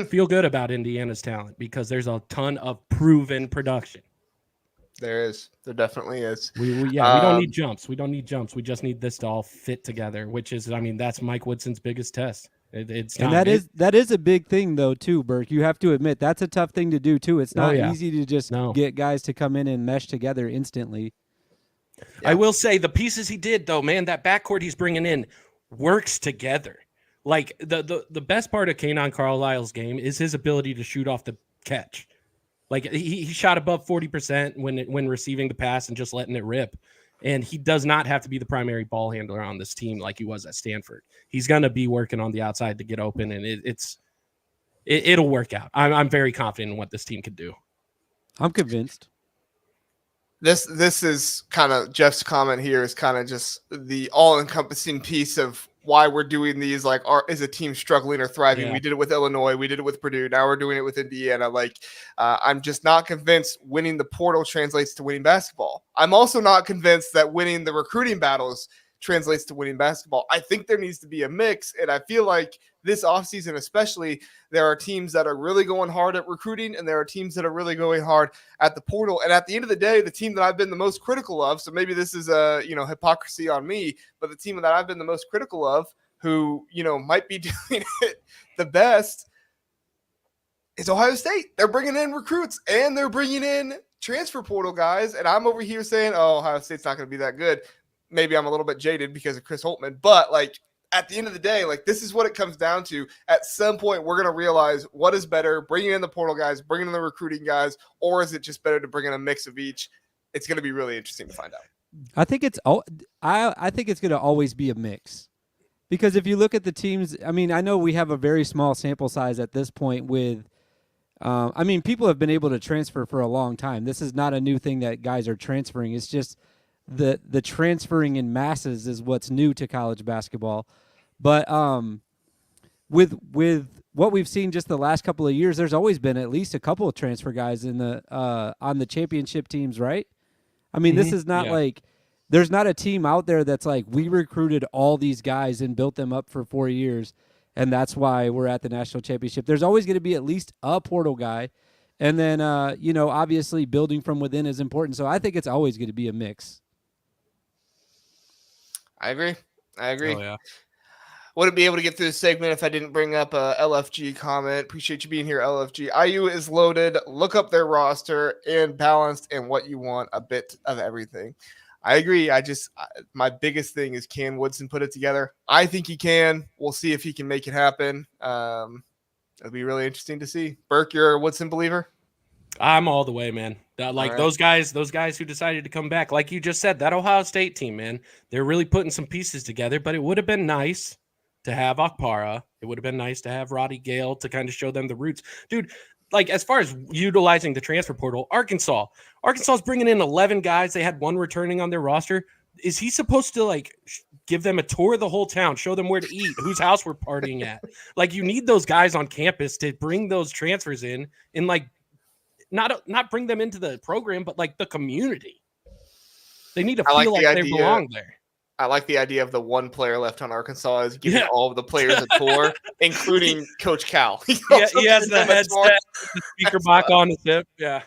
feel good about Indiana's talent because there's a ton of proven production. There definitely is. We don't need jumps. We don't need jumps. We just need this to all fit together, which is, that's Mike Woodson's biggest test. That is a big thing though too, Burke. You have to admit that's a tough thing to do too. It's not easy to just get guys to come in and mesh together instantly. Yeah. I will say the pieces he did though, man, that backcourt he's bringing in works together. Like the best part of Kanon Carlisle's game is his ability to shoot off the catch. Like he shot above 40% when receiving the pass and just letting it rip. And he does not have to be the primary ball handler on this team like he was at Stanford. He's going to be working on the outside to get open, and it'll work out. I'm very confident in what this team can do. I'm convinced. This is kind of Jeff's comment here is kind of just the all-encompassing piece of why we're doing these, like, is a team struggling or thriving? Yeah. We did it with Illinois, we did it with Purdue, now we're doing it with Indiana. Like, I'm just not convinced winning the portal translates to winning basketball. I'm also not convinced that winning the recruiting battles translates to winning basketball. I think there needs to be a mix, and I feel like this offseason especially, there are teams that are really going hard at recruiting, and there are teams that are really going hard at the portal. And at the end of the day, the team that I've been the most critical of, so maybe this is hypocrisy on me, but the team that I've been the most critical of, who might be doing it the best, is Ohio State. They're bringing in recruits and they're bringing in transfer portal guys, and I'm over here saying, oh, Ohio State's not going to be that good. Maybe I'm a little bit jaded because of Chris Holtmann, but like at the end of the day, like this is what it comes down to. At some point, we're going to realize what is better, bringing in the portal guys, bringing in the recruiting guys, or is it just better to bring in a mix of each? It's going to be really interesting to find out. I think it's I think it's going to always be a mix, because if you look at the teams, I mean, I know we have a very small sample size at this point with. I mean, people have been able to transfer for a long time. This is not a new thing that guys are transferring. It's just the transferring in masses is what's new to college basketball. But with what we've seen just the last couple of years, there's always been at least a couple of transfer guys in the on the championship teams, right? I mean, this is not like there's not a team out there that's like we recruited all these guys and built them up for 4 years, and that's why we're at the national championship. There's always going to be at least a portal guy, and then obviously building from within is important. So I think it's always going to be a mix. I agree. Oh, yeah. Wouldn't be able to get through this segment if I didn't bring up a LFG comment. Appreciate you being here, LFG. IU is loaded. Look up their roster and balanced and what you want, a bit of everything. I agree. My biggest thing is, can Woodson put it together? I think he can. We'll see if he can make it happen. It'll be really interesting to see. Burke, you're a Woodson believer? I'm all the way, man. Right. Those guys who decided to come back, like you just said, that Ohio State team, man, they're really putting some pieces together. But it would have been nice to have Akpara. It would have been nice to have Roddy Gale to kind of show them the roots, dude. Like, as far as utilizing the transfer portal, Arkansas's bringing in 11 guys. They had one returning on their roster. Is he supposed to give them a tour of the whole town, show them where to eat, whose house we're partying at? Like, you need those guys on campus to bring those transfers in and not bring them into the program, but like the community. They need to feel like they belong there. I like the idea of the one player left on Arkansas is giving all of the players a tour, including Coach Cal. He has the headset, the speaker box on his hip. Yeah.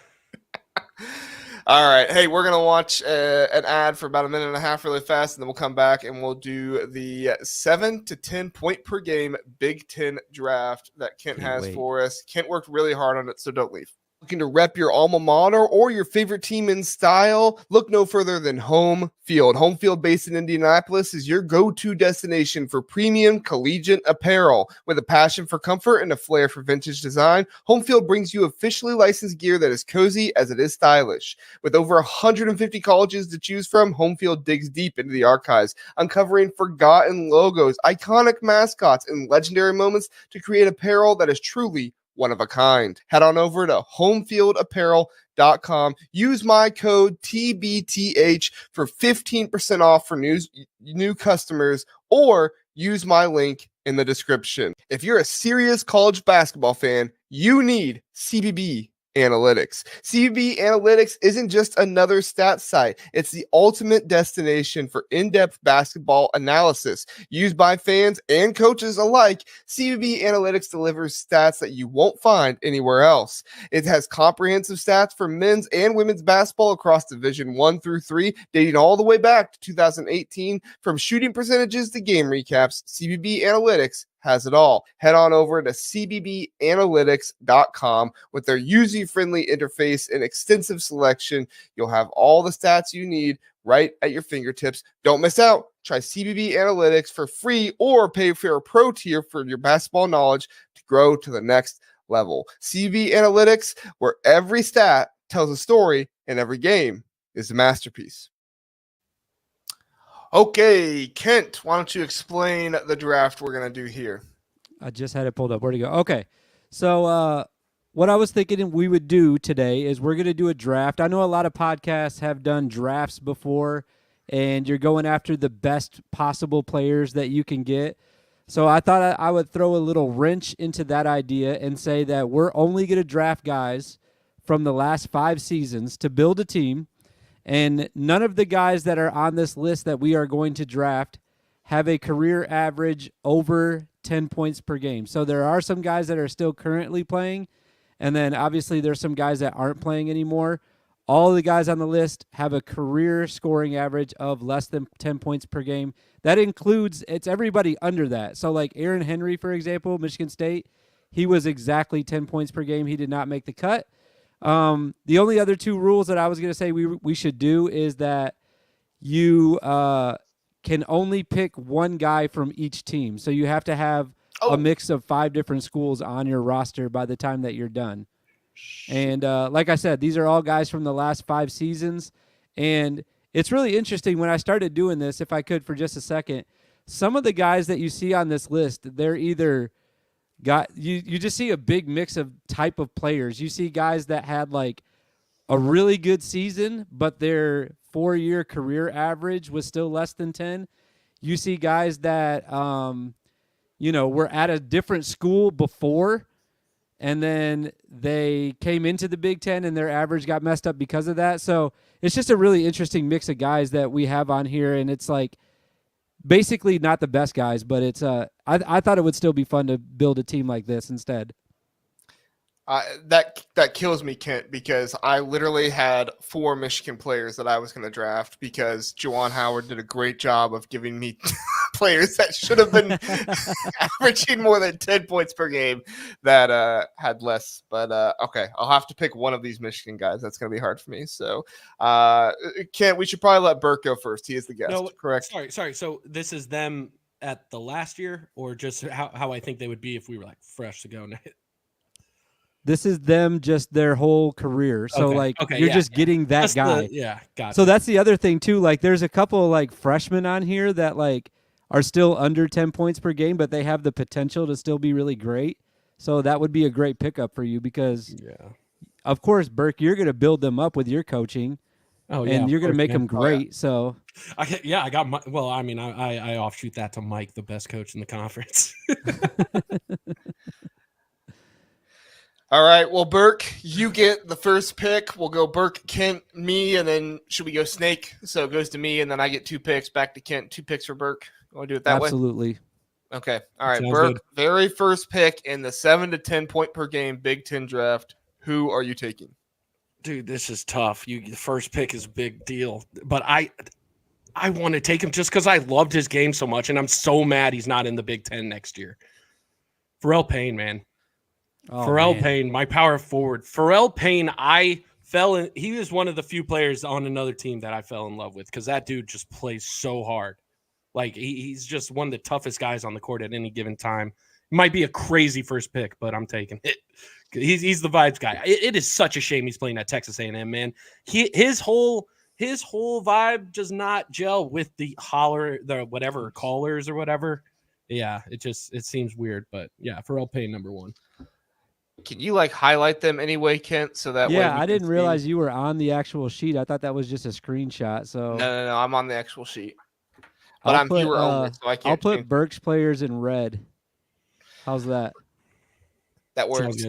All right. Hey, we're going to watch an ad for about a minute and a half really fast, and then we'll come back and we'll do the 7 to 10 point per game Big Ten draft that Kent has for us. Kent worked really hard on it, so don't leave. Looking to rep your alma mater or your favorite team in style? Look no further than Home Field. Home Field, based in Indianapolis, is your go-to destination for premium collegiate apparel. With a passion for comfort and a flair for vintage design, Home Field brings you officially licensed gear that is cozy as it is stylish. With over 150 colleges to choose from, Home Field digs deep into the archives, uncovering forgotten logos, iconic mascots, and legendary moments to create apparel that is truly one of a kind. Head on over to homefieldapparel.com. Use my code TBTH for 15% off for new customers, or use my link in the description. If you're a serious college basketball fan, you need CBB Analytics. CBB Analytics isn't just another stat site. It's the ultimate destination for in-depth basketball analysis. Used by fans and coaches alike, CBB Analytics delivers stats that you won't find anywhere else. It has comprehensive stats for men's and women's basketball across Division 1 through 3, dating all the way back to 2018. From shooting percentages to game recaps, CBB Analytics has it all. Head on over to cbbanalytics.com. With their user-friendly interface and extensive selection, you'll have all the stats you need right at your fingertips. Don't miss out. Try CBB Analytics for free or pay for a pro tier for your basketball knowledge to grow to the next level. CBB Analytics, where every stat tells a story and every game is a masterpiece. Okay, Kent, why don't you explain the draft we're going to do here? I just had it pulled up. Where'd it go? Okay. So what I was thinking we would do today is we're going to do a draft. I know a lot of podcasts have done drafts before, and you're going after the best possible players that you can get. So I thought I would throw a little wrench into that idea and say that we're only going to draft guys from the last 5 seasons to build a team, and none of the guys that are on this list that we are going to draft have a career average over 10 points per game. So there are some guys that are still currently playing, and then obviously there's some guys that aren't playing anymore. All the guys on the list have a career scoring average of less than 10 points per game. That includes, it's everybody under that. So like Aaron Henry, for example, Michigan State, he was exactly 10 points per game. He did not make the cut. The only other 2 rules that I was going to say we should do is that you can only pick one guy from each team. So you have to have a mix of 5 different schools on your roster by the time that you're done. And like I said, these are all guys from the last 5 seasons. And it's really interesting when I started doing this, if I could for just a second, some of the guys that you see on this list, they're either you just see a big mix of type of players. You see guys that had like a really good season, but their 4-year career average was still less than 10. You see guys that, were at a different school before, and then they came into the Big Ten and their average got messed up because of that. So it's just a really interesting mix of guys that we have on here, and it's like basically not the best guys, but it's I thought it would still be fun to build a team like this instead. That kills me, Kent, because I literally had 4 Michigan players that I was going to draft because Juwan Howard did a great job of giving me players that should have been averaging more than 10 points per game that had less. But okay, I'll have to pick one of these Michigan guys. That's going to be hard for me. So, Kent, we should probably let Burke go first. He is the guest, correct? Sorry. So this is them at the last year, or just how I think they would be if we were like fresh to go? This is them just their whole career. So, you're just getting that guy. Got it. So that's the other thing, too. Like, there's a couple of, like, freshmen on here that, like, are still under 10 points per game, but they have the potential to still be really great. So that would be a great pickup for you because, of course, Burke, you're going to build them up with your coaching. And you're going to make them great. So, I got my, well, I mean, I offshoot that to Mike, the best coach in the conference. All right. Well, Burke, you get the first pick. We'll go Burke, Kent, me, and then should we go snake? So it goes to me, and then I get 2 picks back to Kent. 2 picks for Burke. You want to do it that way? Absolutely. Okay. All right. Sounds Burke, good. very first pick in the 7 to 10 point per game Big Ten draft. Who are you taking? Dude, this is tough. The first pick is a big deal, but I want to take him just because I loved his game so much, and I'm so mad he's not in the Big Ten next year. Pharrell Payne, man. Payne, my power forward. Pharrell Payne, he was one of the few players on another team that I fell in love with because that dude just plays so hard. Like, he's just one of the toughest guys on the court at any given time. It might be a crazy first pick, but I'm taking it. He's the vibes guy. It is such a shame he's playing at Texas A&M, man. His whole vibe does not gel with the callers or whatever. Yeah, it seems weird, but yeah, Pharrell Payne number 1. Can you highlight them anyway, Kent? So that way I didn't realize you were on the actual sheet. I thought that was just a screenshot. So no, I'm on the actual sheet. But I'm viewer only, so I can't. I'll put Burke's players in red. How's that? That works.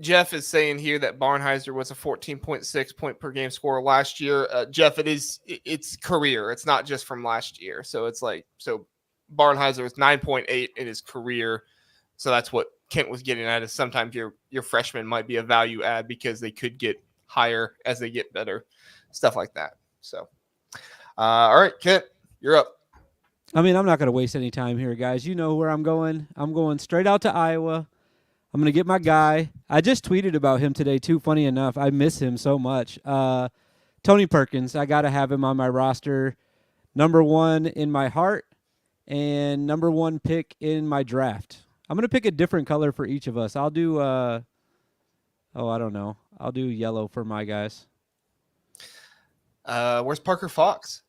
Jeff is saying here that Barnheiser was a 14.6 point per game scorer last year. Jeff, it's career. It's not just from last year. So it's Barnheiser was 9.8 in his career. So that's what Kent was getting at, is sometimes your freshman might be a value add because they could get higher as they get better, stuff like that. So, all right, Kent, you're up. I mean, I'm not going to waste any time here, guys. You know where I'm going. I'm going straight out to Iowa. I'm going to get my guy. I just tweeted about him today, too, funny enough. I miss him so much. Tony Perkins, I got to have him on my roster. Number 1 in my heart and number 1 pick in my draft. I'm going to pick a different color for each of us. I'll do, I don't know. I'll do yellow for my guys. Where's Parker Fox?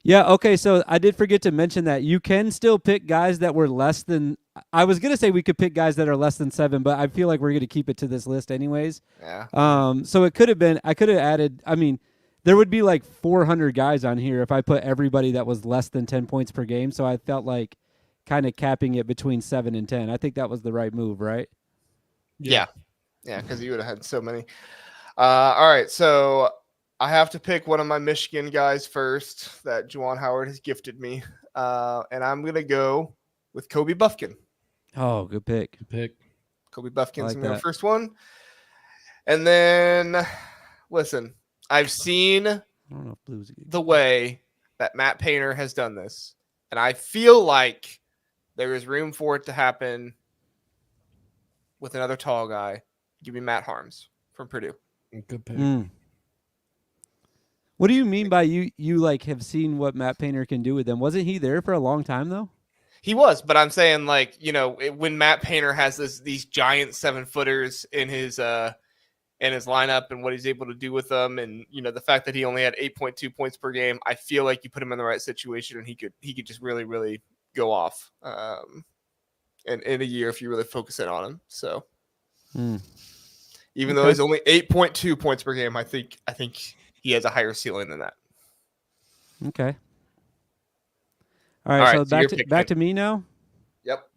Yeah, okay, so I did forget to mention that you can still pick guys that were less than – I was going to say we could pick guys that are less than 7, but I feel like we're going to keep it to this list anyways. Yeah. So it could have been – I could have added – I mean, there would be like 400 guys on here if I put everybody that was less than 10 points per game. So I felt like kind of capping it between 7 and 10. I think that was the right move, right? Yeah, because you would have had so many. All right, so I have to pick one of my Michigan guys first that Juwan Howard has gifted me, and I'm gonna go with Kobe Buffkin. Oh, good pick. Good pick. Kobe Buffkin's like my that. first one, and then listen, I've seen I don't know if Blues are good. the way that Matt Painter has done this, and I feel like there is room for it to happen with another tall guy. Give me Matt Harms from Purdue. Good pick. What do you mean by you like have seen what Matt Painter can do with them? Wasn't he there for a long time though? He was, but I'm saying like, when Matt Painter has these giant 7-footers in his lineup and what he's able to do with them, and the fact that he only had 8.2 points per game, I feel like you put him in the right situation and he could just really, really go off in a year if you really focus in on him. So even though he's only 8.2 points per game, I think he has a higher ceiling than that. Okay. All right, so back to me now. Yep.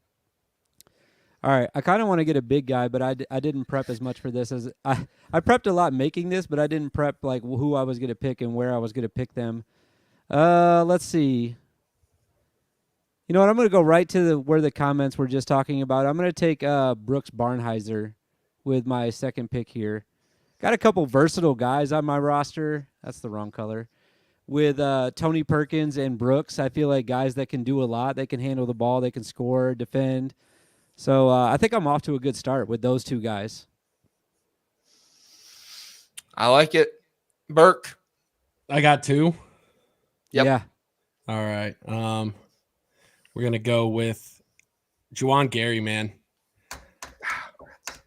All right, I kind of want to get a big guy, but I didn't prep as much for this as I prepped a lot making this, but I didn't prep like who I was going to pick and where I was going to pick them. Let's see. You know what? I'm going to go right to where the comments were just talking about. I'm going to take Brooks Barnhizer with my second pick here. Got a couple versatile guys on my roster. That's the wrong color. With Tony Perkins and Brooks, I feel like guys that can do a lot. They can handle the ball. They can score, defend. So I think I'm off to a good start with those two guys. I like it. Burke. I got 2. Yep. Yeah. All right. We're going to go with Juwan Gary, man.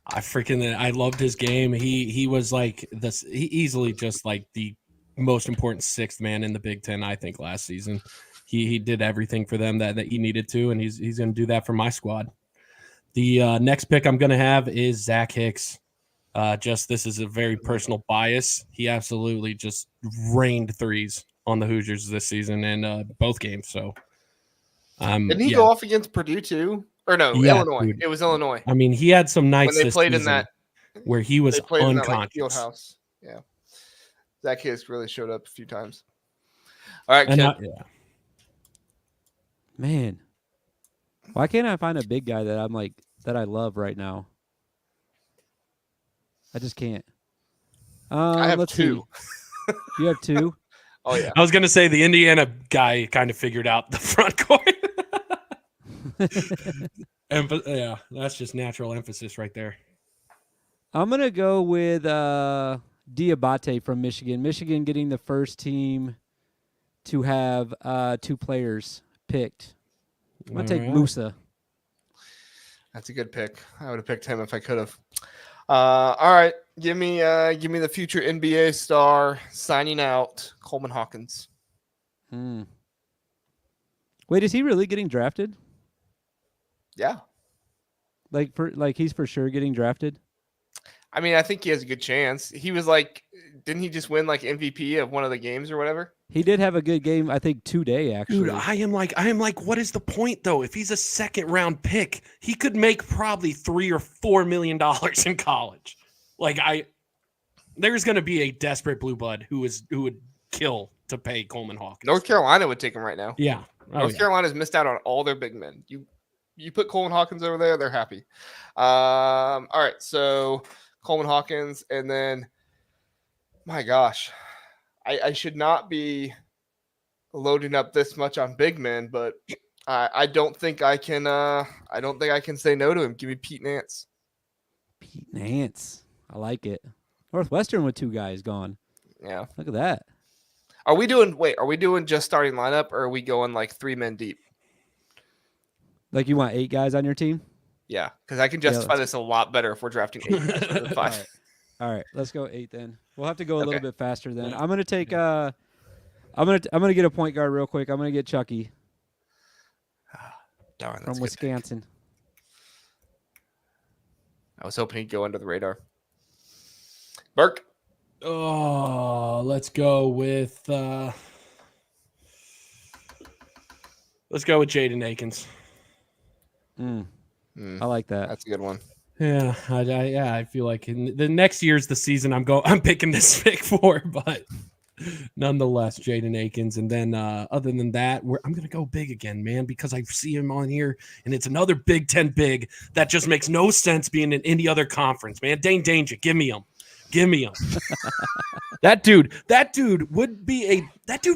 I loved his game. He was like this. He easily just like the most important 6th man in the Big Ten, I think, last season. He did everything for them that he needed to, and he's going to do that for my squad. The next pick I'm going to have is Zach Hicks. This is a very personal bias. He absolutely just rained threes on the Hoosiers this season in both games. So, didn't he go off against Purdue too? Or no, Illinois. Dude. It was Illinois. I mean, he had some nights when they played in that where he was unconscious. field house. Yeah, Zach Hicks really showed up a few times. All right, Ken. Man, why can't I find a big guy that I love right now? I just can't. I have 2. You have 2? Oh yeah. I was gonna say the Indiana guy kind of figured out the front court. Yeah, that's just natural emphasis right there. I'm gonna go with Diabate from Michigan. Michigan getting the first team to have 2 players picked. I'm gonna take Musa. That's a good pick. I would have picked him if I could have. All right, give me the future NBA star signing out, Coleman Hawkins. Wait, is he really getting drafted? Yeah. He's for sure getting drafted? I mean, I think he has a good chance. He was like, didn't he just win like MVP of one of the games or whatever? He did have a good game, I think, today, actually. Dude, I am like, what is the point though? If he's a 2nd round pick, he could make probably $3 or $4 million in college. There's going to be a desperate blue blood who would kill to pay Coleman Hawkins. North Carolina would take him right now. Yeah. North Carolina's missed out on all their big men. You put Coleman Hawkins over there, they're happy. All right, so Coleman Hawkins, and then, my gosh, I should not be loading up this much on big men, but I don't think I can. I don't think I can say no to him. Give me Pete Nance. Pete Nance, I like it. Northwestern with 2 guys gone. Yeah, look at that. Are we doing just starting lineup, or are we going like 3 men deep? Like you want 8 guys on your team? Yeah, because I can justify this a lot better if we're drafting 8 guys rather than 5. All right, let's go 8 then. We'll have to go a little bit faster then. I'm gonna take I'm gonna get a point guard real quick. I'm gonna get Chucky. Darn, from Wisconsin. I was hoping he'd go under the radar. Burke. Oh, let's go with Jaden Akins. I like that. That's a good one. Yeah, I feel like in the next year's the season I'm picking this pick for, but nonetheless, Jaden Akins. And then other than that, I'm gonna go big again, man, because I see him on here, and it's another Big Ten big that just makes no sense being in any other conference, man. Dane Danger, give me him. That dude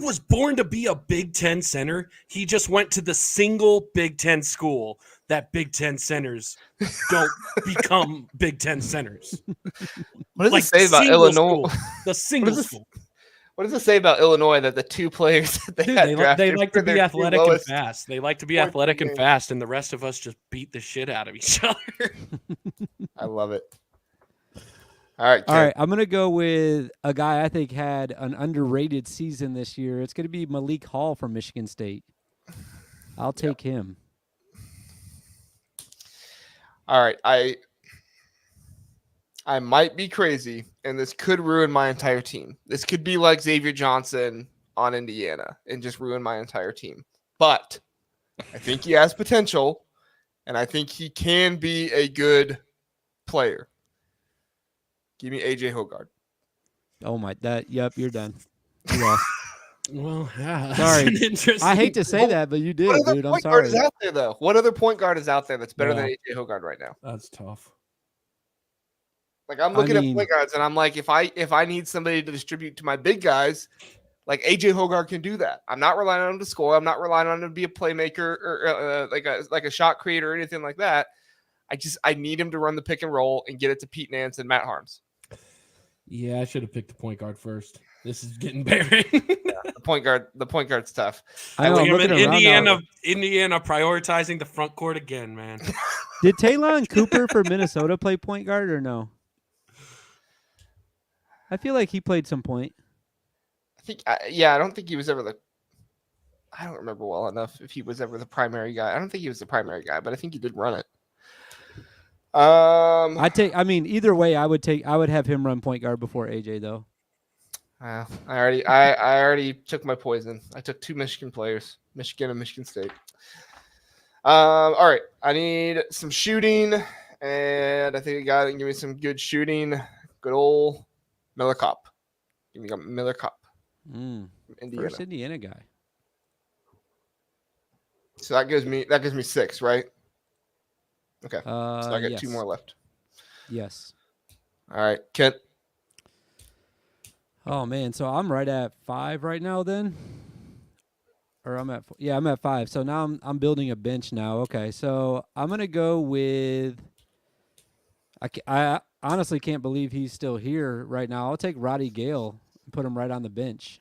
was born to be a Big Ten center. He just went to the single Big Ten school that Big Ten centers don't become Big Ten centers. What does it say about Illinois? The single school. What does it say about Illinois that the two players that they like to be athletic and fast. They like to be athletic and fast, and the rest of us just beat the shit out of each other. I love it. All right. I'm going to go with a guy I think had an underrated season this year. It's going to be Malik Hall from Michigan State. I'll take him. All right. I might be crazy, and this could ruin my entire team. This could be like Xavier Johnson on Indiana and just ruin my entire team. But I think he has potential, and I think he can be a good player. Give me AJ Hoggard. Oh my! Yep, you're done. You lost. Well, yeah, sorry. I hate to say that, but you did, dude. I'm sorry. Is out there though? What other point guard is out there that's better than AJ Hoggard right now? That's tough. Like I'm looking at point guards, and I'm like, if I need somebody to distribute to my big guys, like AJ Hoggard can do that. I'm not relying on him to score. I'm not relying on him to be a playmaker or like a shot creator or anything like that. I need him to run the pick and roll and get it to Pete Nance and Matt Harms. Yeah, I should have picked the point guard first. This is getting barren. The point guard's tough. I know, Indiana prioritizing the front court again, man. Did Taylon Cooper for Minnesota play point guard or no? I feel like he played some point. I don't think he was ever I don't remember well enough if he was ever the primary guy. I don't think he was the primary guy, but I think he did run it. Either way, I would have him run point guard before AJ though. I already took my poison. I took two Michigan players, Michigan and Michigan State. All right, I need some shooting, and I think a guy that can give me some good shooting. Good old Miller Kopp. Give me a Miller Kopp. Indiana. First Indiana guy. So that gives me 6, right? Okay. So I got 2 more left. Yes. All right, Kent. Oh man, so I'm right at 5 right now then. Or I'm at 5. So now I'm building a bench now. Okay. So I'm going to go with I honestly can't believe he's still here right now. I'll take Roddy Gale and put him right on the bench.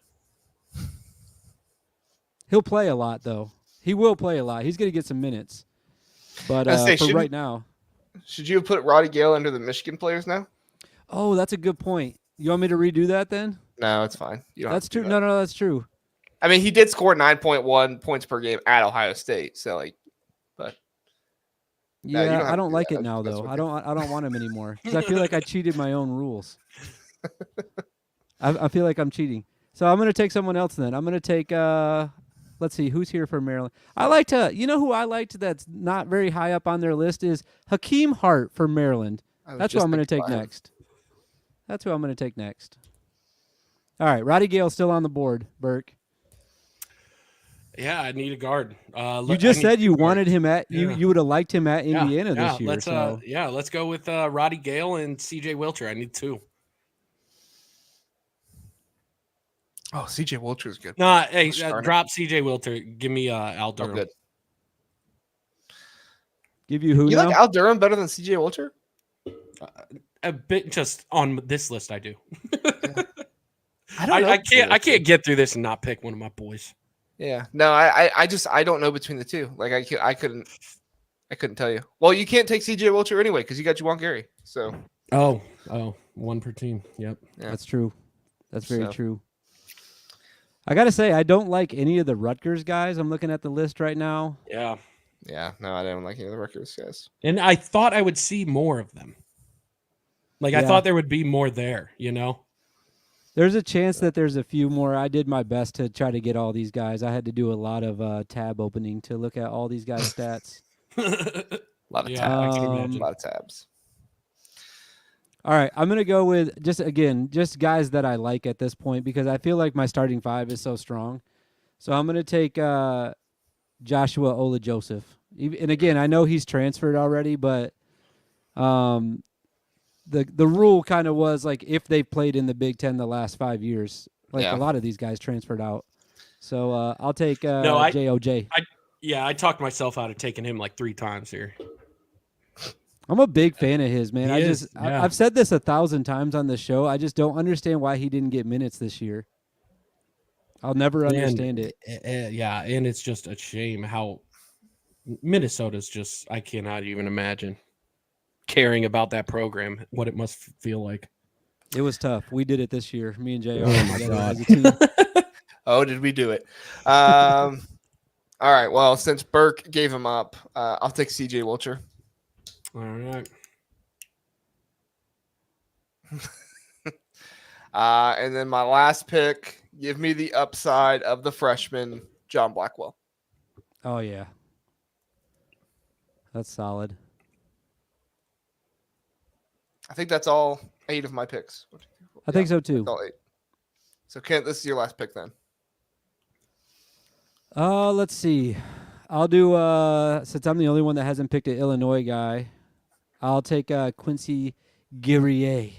He'll play a lot though. He will play a lot. He's going to get some minutes. But for right now. Should you have put Roddy Gale under the Michigan players now? Oh, that's a good point. You want me to redo that then? No, it's fine. That's true. No, that's true. I mean, he did score 9.1 points per game at Ohio State. So but yeah, I don't like it now though. I don't want him anymore because I feel like I cheated my own rules. I feel like I'm cheating. So I'm going to take someone else then. I'm going to take let's see, who's here for Maryland? Who I liked that's not very high up on their list is Hakeem Hart from Maryland. That's who I'm going to take next. That's who I'm going to take next. All right, Roddy Gale's still on the board, Burke. Yeah, I need a guard. You just said you wanted him at you would have liked him at Indiana this year. Let's go with Roddy Gale and CJ Wilcher. I need 2. Oh, CJ Wilcher is good. No, hey, drop CJ Wilcher. Give me Al Durham. Good. Give you who? You like Al Durham better than CJ Wilcher? A bit, just on this list, I do. Yeah. I can't get through this and not pick one of my boys. Yeah, no, I don't know between the two. Like I couldn't tell you. Well, you can't take CJ Wilcher anyway because you got Juwan Gary. So. Oh, one per team. Yep, yeah. That's true. That's very true. I gotta say, I don't like any of the Rutgers guys. I'm looking at the list right now. Yeah. Yeah, no, I don't like any of the Rutgers guys. And I thought I would see more of them. Like I thought there would be more there, you know. There's a chance that there's a few more. I did my best to try to get all these guys. I had to do a lot of tab opening to look at all these guys' stats. A lot of Yeah, tabs. I can A imagine. lot of tabs. All right, I'm going to go with just guys that I like at this point because I feel like my starting five is so strong. So I'm going to take Joshua Ola-Joseph. And again, I know he's transferred already, but the rule kind of was like if they played in the Big Ten the last 5 years, like Yeah. a lot of these guys transferred out. So I'll take JOJ. I talked myself out of taking him like 3 times here. I'm a big fan of his, man. Yeah. I've said this 1,000 times on the show. I just don't understand why he didn't get minutes this year. I'll never understand it. Yeah, and it's just a shame how Minnesota's just, I cannot even imagine caring about that program, what it must feel like. It was tough. We did it this year, me and JR. Oh, my together God. as a team. Oh, did we do it? All right. Well, since Burke gave him up, I'll take CJ Wilcher. All right. And then my last pick, give me the upside of the freshman, John Blackwell. Oh, yeah. That's solid. I think that's all 8 of my picks. I think so, too. That's all 8. So, Kent, this is your last pick then. Let's see. I'll do, since I'm the only one that hasn't picked an Illinois guy, I'll take Quincy Guerrier.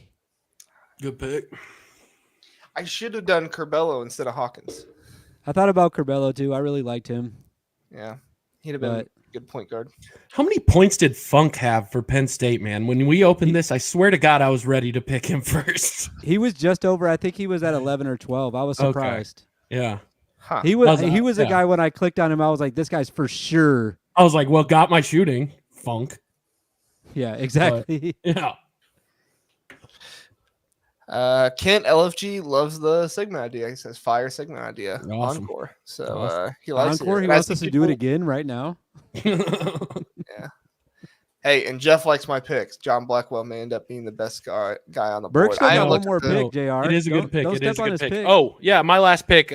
Good pick. I should have done Curbelo instead of Hawkins. I thought about Curbelo, too. I really liked him. Yeah. He'd have been a good point guard. How many points did Funk have for Penn State, man? When we opened this, I swear to God, I was ready to pick him first. He was just over. I think he was at 11 or 12. I was surprised. Okay. Yeah. Huh. He was a guy when I clicked on him, I was like, this guy's for sure. I was like, well, got my shooting, Funk. Yeah, exactly. But, yeah. Kent LFG loves the Sigma idea. He says fire Sigma idea. Awesome. Encore. So Awesome. he likes Encore, it. he And I wants see us to do it people- again right now. Yeah. Hey, and Jeff likes my picks. John Blackwell may end up being the best guy on the Burke's board. still got haven't one looked more at the- pick, JR. It is a Don't- good pick. don't It is step a on good his pick. Oh, yeah, my last pick,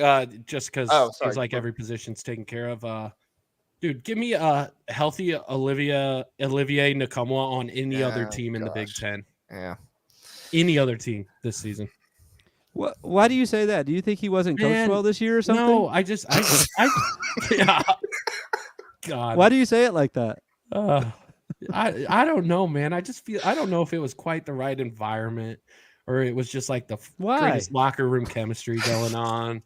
just because Oh, it sorry. feels like every position's taken care of. Dude, give me a healthy Olivier Nkamwa on any other Oh, team in the Big gosh. Ten. Yeah. Any other team this season. Why do you say that? Do you think he wasn't coached Man, well this year or something? No, I yeah. God. Why do you say it like that? I don't know, man. I just feel I don't know if it was quite the right environment, or it was just like the Why? greatest locker room chemistry going on,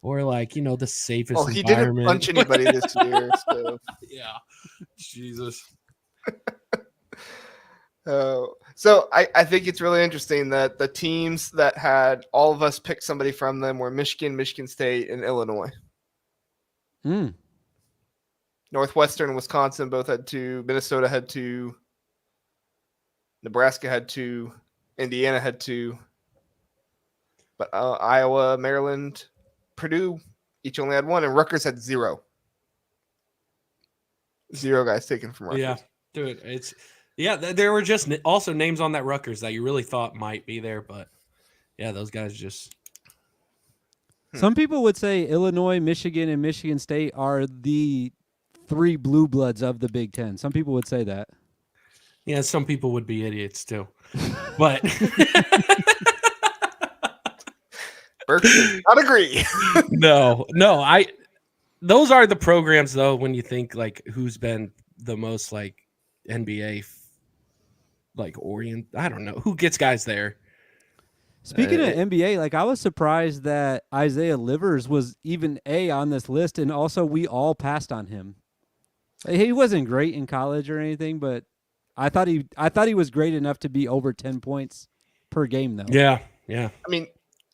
or like the safest. Well, he didn't environment. punch anybody this year. So. Yeah, Jesus. So I think it's really interesting that the teams that had all of us pick somebody from them were Michigan, Michigan State, and Illinois. Northwestern and Wisconsin both had 2. Minnesota had 2. Nebraska had 2. Indiana had 2. But Iowa, Maryland, Purdue each only had 1, and Rutgers had 0. 0 guys taken from Rutgers. Yeah, dude, there were just also names on that Rutgers that you really thought might be there, but yeah, those guys just. Some people would say Illinois, Michigan, and Michigan State are the 3 blue bloods of the Big Ten. Some people would say that. Yeah, some people would be idiots too, but. Burke does not agree. No, those are the programs though. When you think like who's been the most like NBA, like I don't know who gets guys there. Speaking of NBA, like I was surprised that Isaiah Livers was even on this list, and also we all passed on him. He wasn't great in college or anything, but I thought he was great enough to be over 10 points per game, though. Yeah. I mean,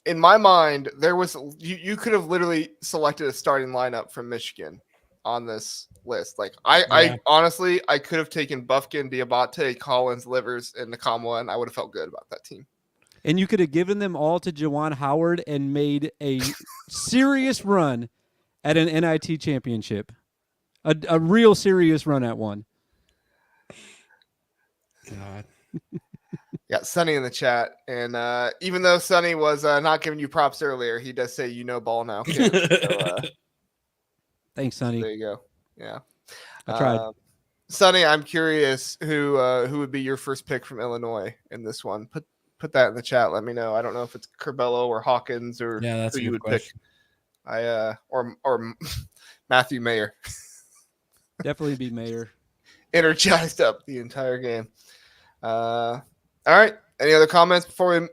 in my mind, there was you could have literally selected a starting lineup from Michigan on this list. Like I honestly I could have taken Bufkin, Diabate, Collins, Livers, and Nkamwa, and I would have felt good about that team. And you could have given them all to Juwan Howard and made a serious run at an NIT championship. A real serious run at one. God. Got Sonny in the chat, and even though Sonny was not giving you props earlier, he does say you know ball now. Kent. So, Thanks, Sonny. there you go. Yeah, I tried. Sonny, I'm curious who would be your first pick from Illinois in this one. Put that in the chat. Let me know. I don't know if it's Curbelo or Hawkins or that's who a you good would question. pick. Or Matthew Mayer. Definitely be Mayer. Energized up the entire game. All right. Any other comments before we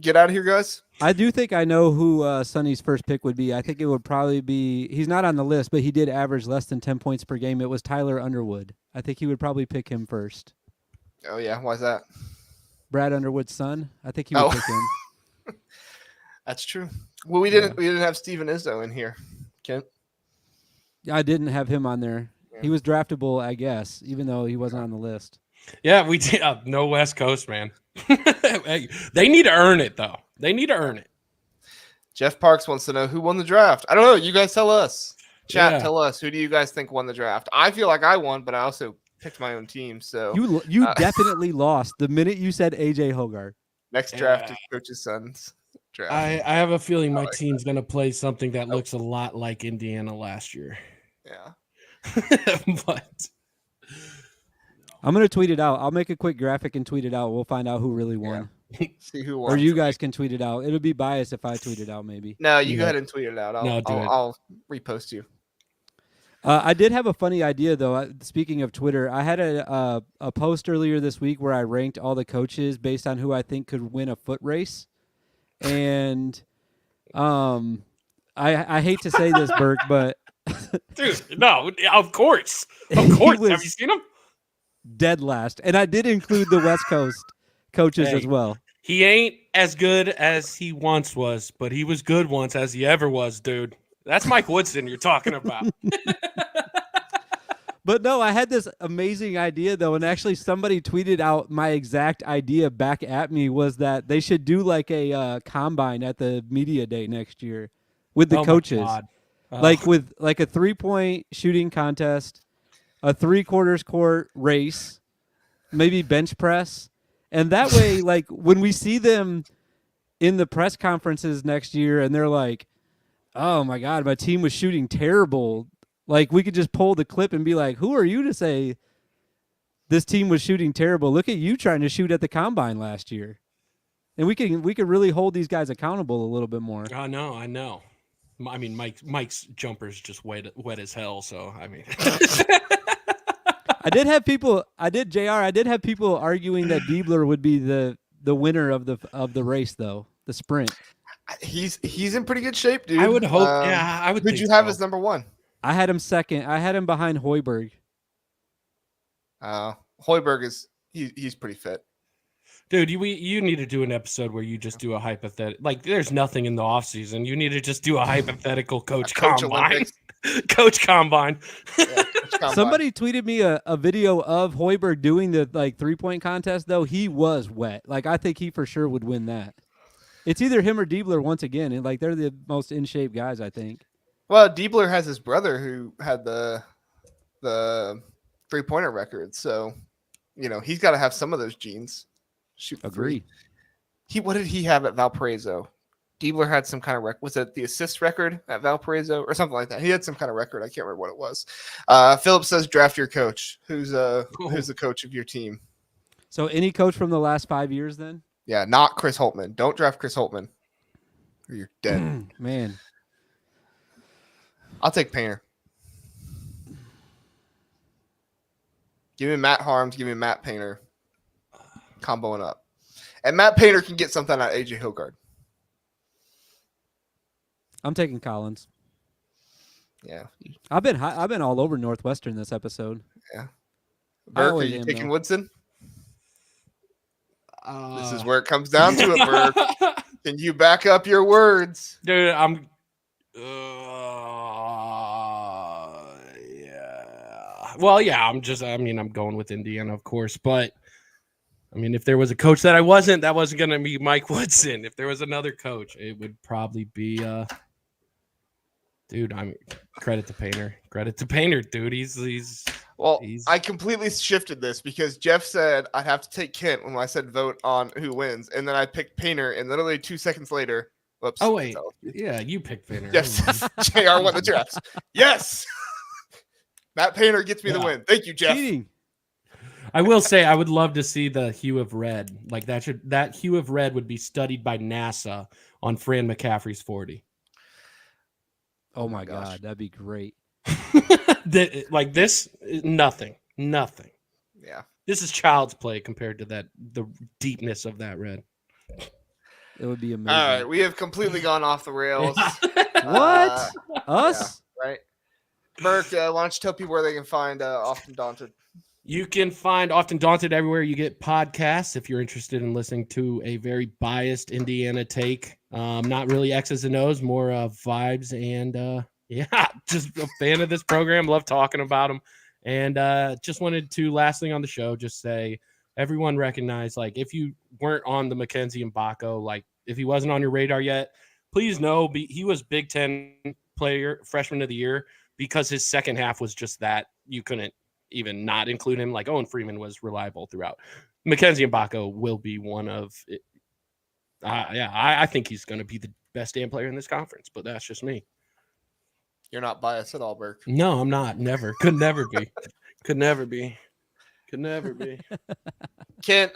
get out of here, guys? I do think I know who Sonny's first pick would be. I think it would probably be – he's not on the list, but he did average less than 10 points per game. It was Tyler Underwood. I think he would probably pick him first. Oh, yeah. Why's that? Brad Underwood's son. I think he would pick him. That's true. Well, we didn't have Steven Izzo in here, Kent. I didn't have him on there. Yeah. He was draftable, I guess, even though he wasn't on the list. Yeah, we did. No West Coast, man. They need to earn it, though. They need to earn it. Jeff Parks wants to know who won the draft. I don't know. You guys tell us. Chat, tell us. Who do you guys think won the draft? I feel like I won, but I also picked my own team. So you definitely lost the minute you said AJ Hogarth. Next draft is Coach's son's draft. I have a feeling my team's going to play something that looks a lot like Indiana last year. Yeah. But I'm going to tweet it out. I'll make a quick graphic and tweet it out. We'll find out who really won. Yeah. See who won. Or you guys can tweet it out. It'll be biased if I tweet it out, maybe. No, you go ahead and tweet it out. I'll repost you. I did have a funny idea, though. Speaking of Twitter, I had a post earlier this week where I ranked all the coaches based on who I think could win a foot race. And I hate to say this, Burke, but dude, no, of course. Have you seen him? Dead last. And I did include the West Coast coaches as well. He ain't as good as he once was, but he was good once as he ever was, dude. That's Mike Woodson you're talking about. But no, I had this amazing idea, though, and actually somebody tweeted out my exact idea back at me was that they should do like a combine at the media day next year with the coaches. Like with like a 3-point shooting contest, a 3/4 court race, maybe bench press. And that way, like when we see them in the press conferences next year and they're like, oh my God, my team was shooting terrible. Like we could just pull the clip and be like, who are you to say this team was shooting terrible? Look at you trying to shoot at the combine last year. And we could really hold these guys accountable a little bit more. I know. I mean, Mike's jumper's just wet as hell. So I mean, I did have people arguing that Diebler would be the winner of the race, though, the sprint. He's in pretty good shape, dude. I would hope. I would. Who'd you have as number one? I had him second. I had him behind Hoiberg. Hoiberg he's pretty fit. Dude, you need to do an episode where you just do a hypothetical. Like, there's nothing in the offseason. You need to just do a hypothetical coach combine. Coach combine. Yeah, combine. Somebody tweeted me a video of Hoiberg doing the 3-point contest, though. He was wet. Like, I think he for sure would win that. It's either him or Diebler once again. And, like, they're the most in shape guys, I think. Well, Diebler has his brother who had the 3-pointer record, so he's got to have some of those genes. Shoot, agree. What did he have at Valparaiso? Diebler had some kind of record. Was it the assist record at Valparaiso or something like that? He had some kind of record. I can't remember what it was. Philip says, "Draft your coach." Who's the coach of your team? So any coach from the last 5 years, then? Yeah, not Chris Holtman. Don't draft Chris Holtman, or you're dead. Man. I'll take Painter. Give me Matt Harms. Give me Matt Painter. Comboing up. And Matt Painter can get something out of AJ Hogarth. I'm taking Collins. Yeah. I've been all over Northwestern this episode. Yeah. Burke, are you taking Woodson? This is where it comes down to it, Burke. Can you back up your words? Dude, I'm Well, yeah, I'm going with Indiana, of course, but I mean, if there was a coach that wasn't going to be Mike Woodson. If there was another coach, it would probably be Dude, I'm credit to Painter. Credit to Painter, dude. He's I completely shifted this because Jeff said I'd have to take Kent when I said vote on who wins, and then I picked Painter, and literally 2 seconds later, whoops. Oh wait, yeah, you picked Painter. Yes, JR won the drafts. Yes, Matt Painter gets me the win. Thank you, Jeff. Cheating. I will say I would love to see the hue of red. Like that hue of red would be studied by NASA on Fran McCaffrey's 40. Oh my God, that'd be great. Like this, nothing. Yeah, this is child's play compared to the deepness of that red. It would be amazing. All right, we have completely gone off the rails. What? Us? Yeah, right. Burke, why don't you tell people where they can find Often Daunted? You can find Often Daunted everywhere you get podcasts if you're interested in listening to a very biased Indiana take. Not really X's and O's, more vibes, and just a fan of this program. Love talking about them. And just wanted to, last thing on the show, just say everyone recognize, like, if you weren't on the Mackenzie Mbako, like if he wasn't on your radar yet, please know he was Big Ten player, freshman of the year, because his second half was just that. You couldn't even not include him. Like Owen Freeman was reliable throughout. Mackenzie Mbako will be one of it. I think he's going to be the best damn player in this conference, but that's just me. You're not biased at all, Burke. No, I'm not. Never. Could never be. Could never be. Kent,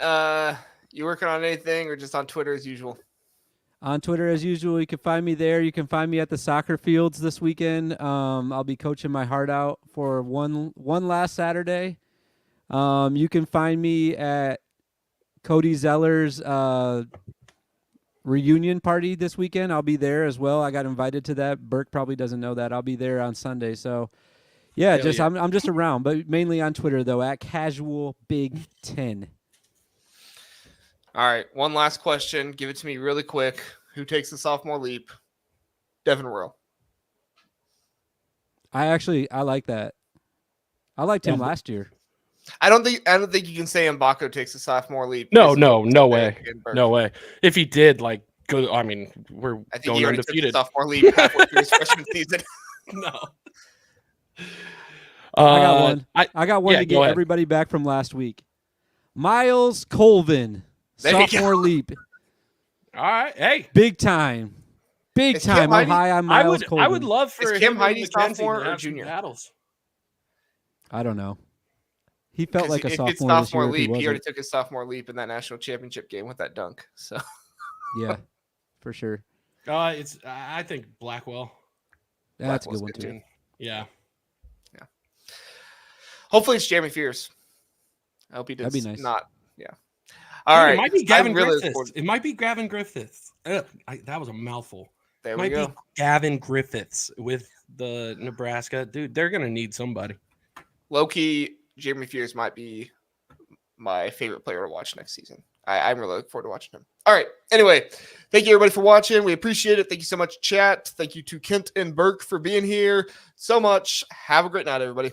you working on anything or just on Twitter as usual? On Twitter as usual. You can find me there. You can find me at the soccer fields this weekend. I'll be coaching my heart out for one last Saturday. You can find me at Cody Zeller's reunion party this weekend. I'll be there as well. I got invited to that. Burke probably doesn't know that. I'll be there on Sunday. So yeah, I'm just around, but mainly on Twitter though, at Casual Big Ten. All right, one last question. Give it to me really quick. Who takes the sophomore leap? Devin Royal. I like that. I liked him last year. I don't think you can say Mbako takes the sophomore leap. No way. No way. If he did, like, go. I mean, I think going he already undefeated. took the sophomore leap halfway through his freshman season. No. I got one. I got one to get go ahead. everybody back from last week. Miles Colvin, sophomore leap. All right, hey, big time. I'm high on Miles Colvin. I would love for Is Kim him Heidi and Mackenzie sophomore to or have some junior? battles. I don't know. He felt like a if sophomore. it's sophomore this year leap. if He already took his sophomore leap in that national championship game with that dunk. So yeah, for sure. I think Blackwell. That's a good Blackwell's one good too. Yeah. Hopefully it's Jamie Fears. I hope he does. That'd be nice. Not. Yeah. All right. It might be Gavin really Griffiths. It might be Gavin Griffiths. That was a mouthful. There Might we go. be Gavin Griffiths with the Nebraska. Dude, they're going to need somebody. Low-key, Jamie Fears might be my favorite player to watch next season. I'm really looking forward to watching him. All right. Anyway, thank you everybody for watching. We appreciate it. Thank you so much, chat. Thank you to Kent and Burke for being here so much. Have a great night, everybody.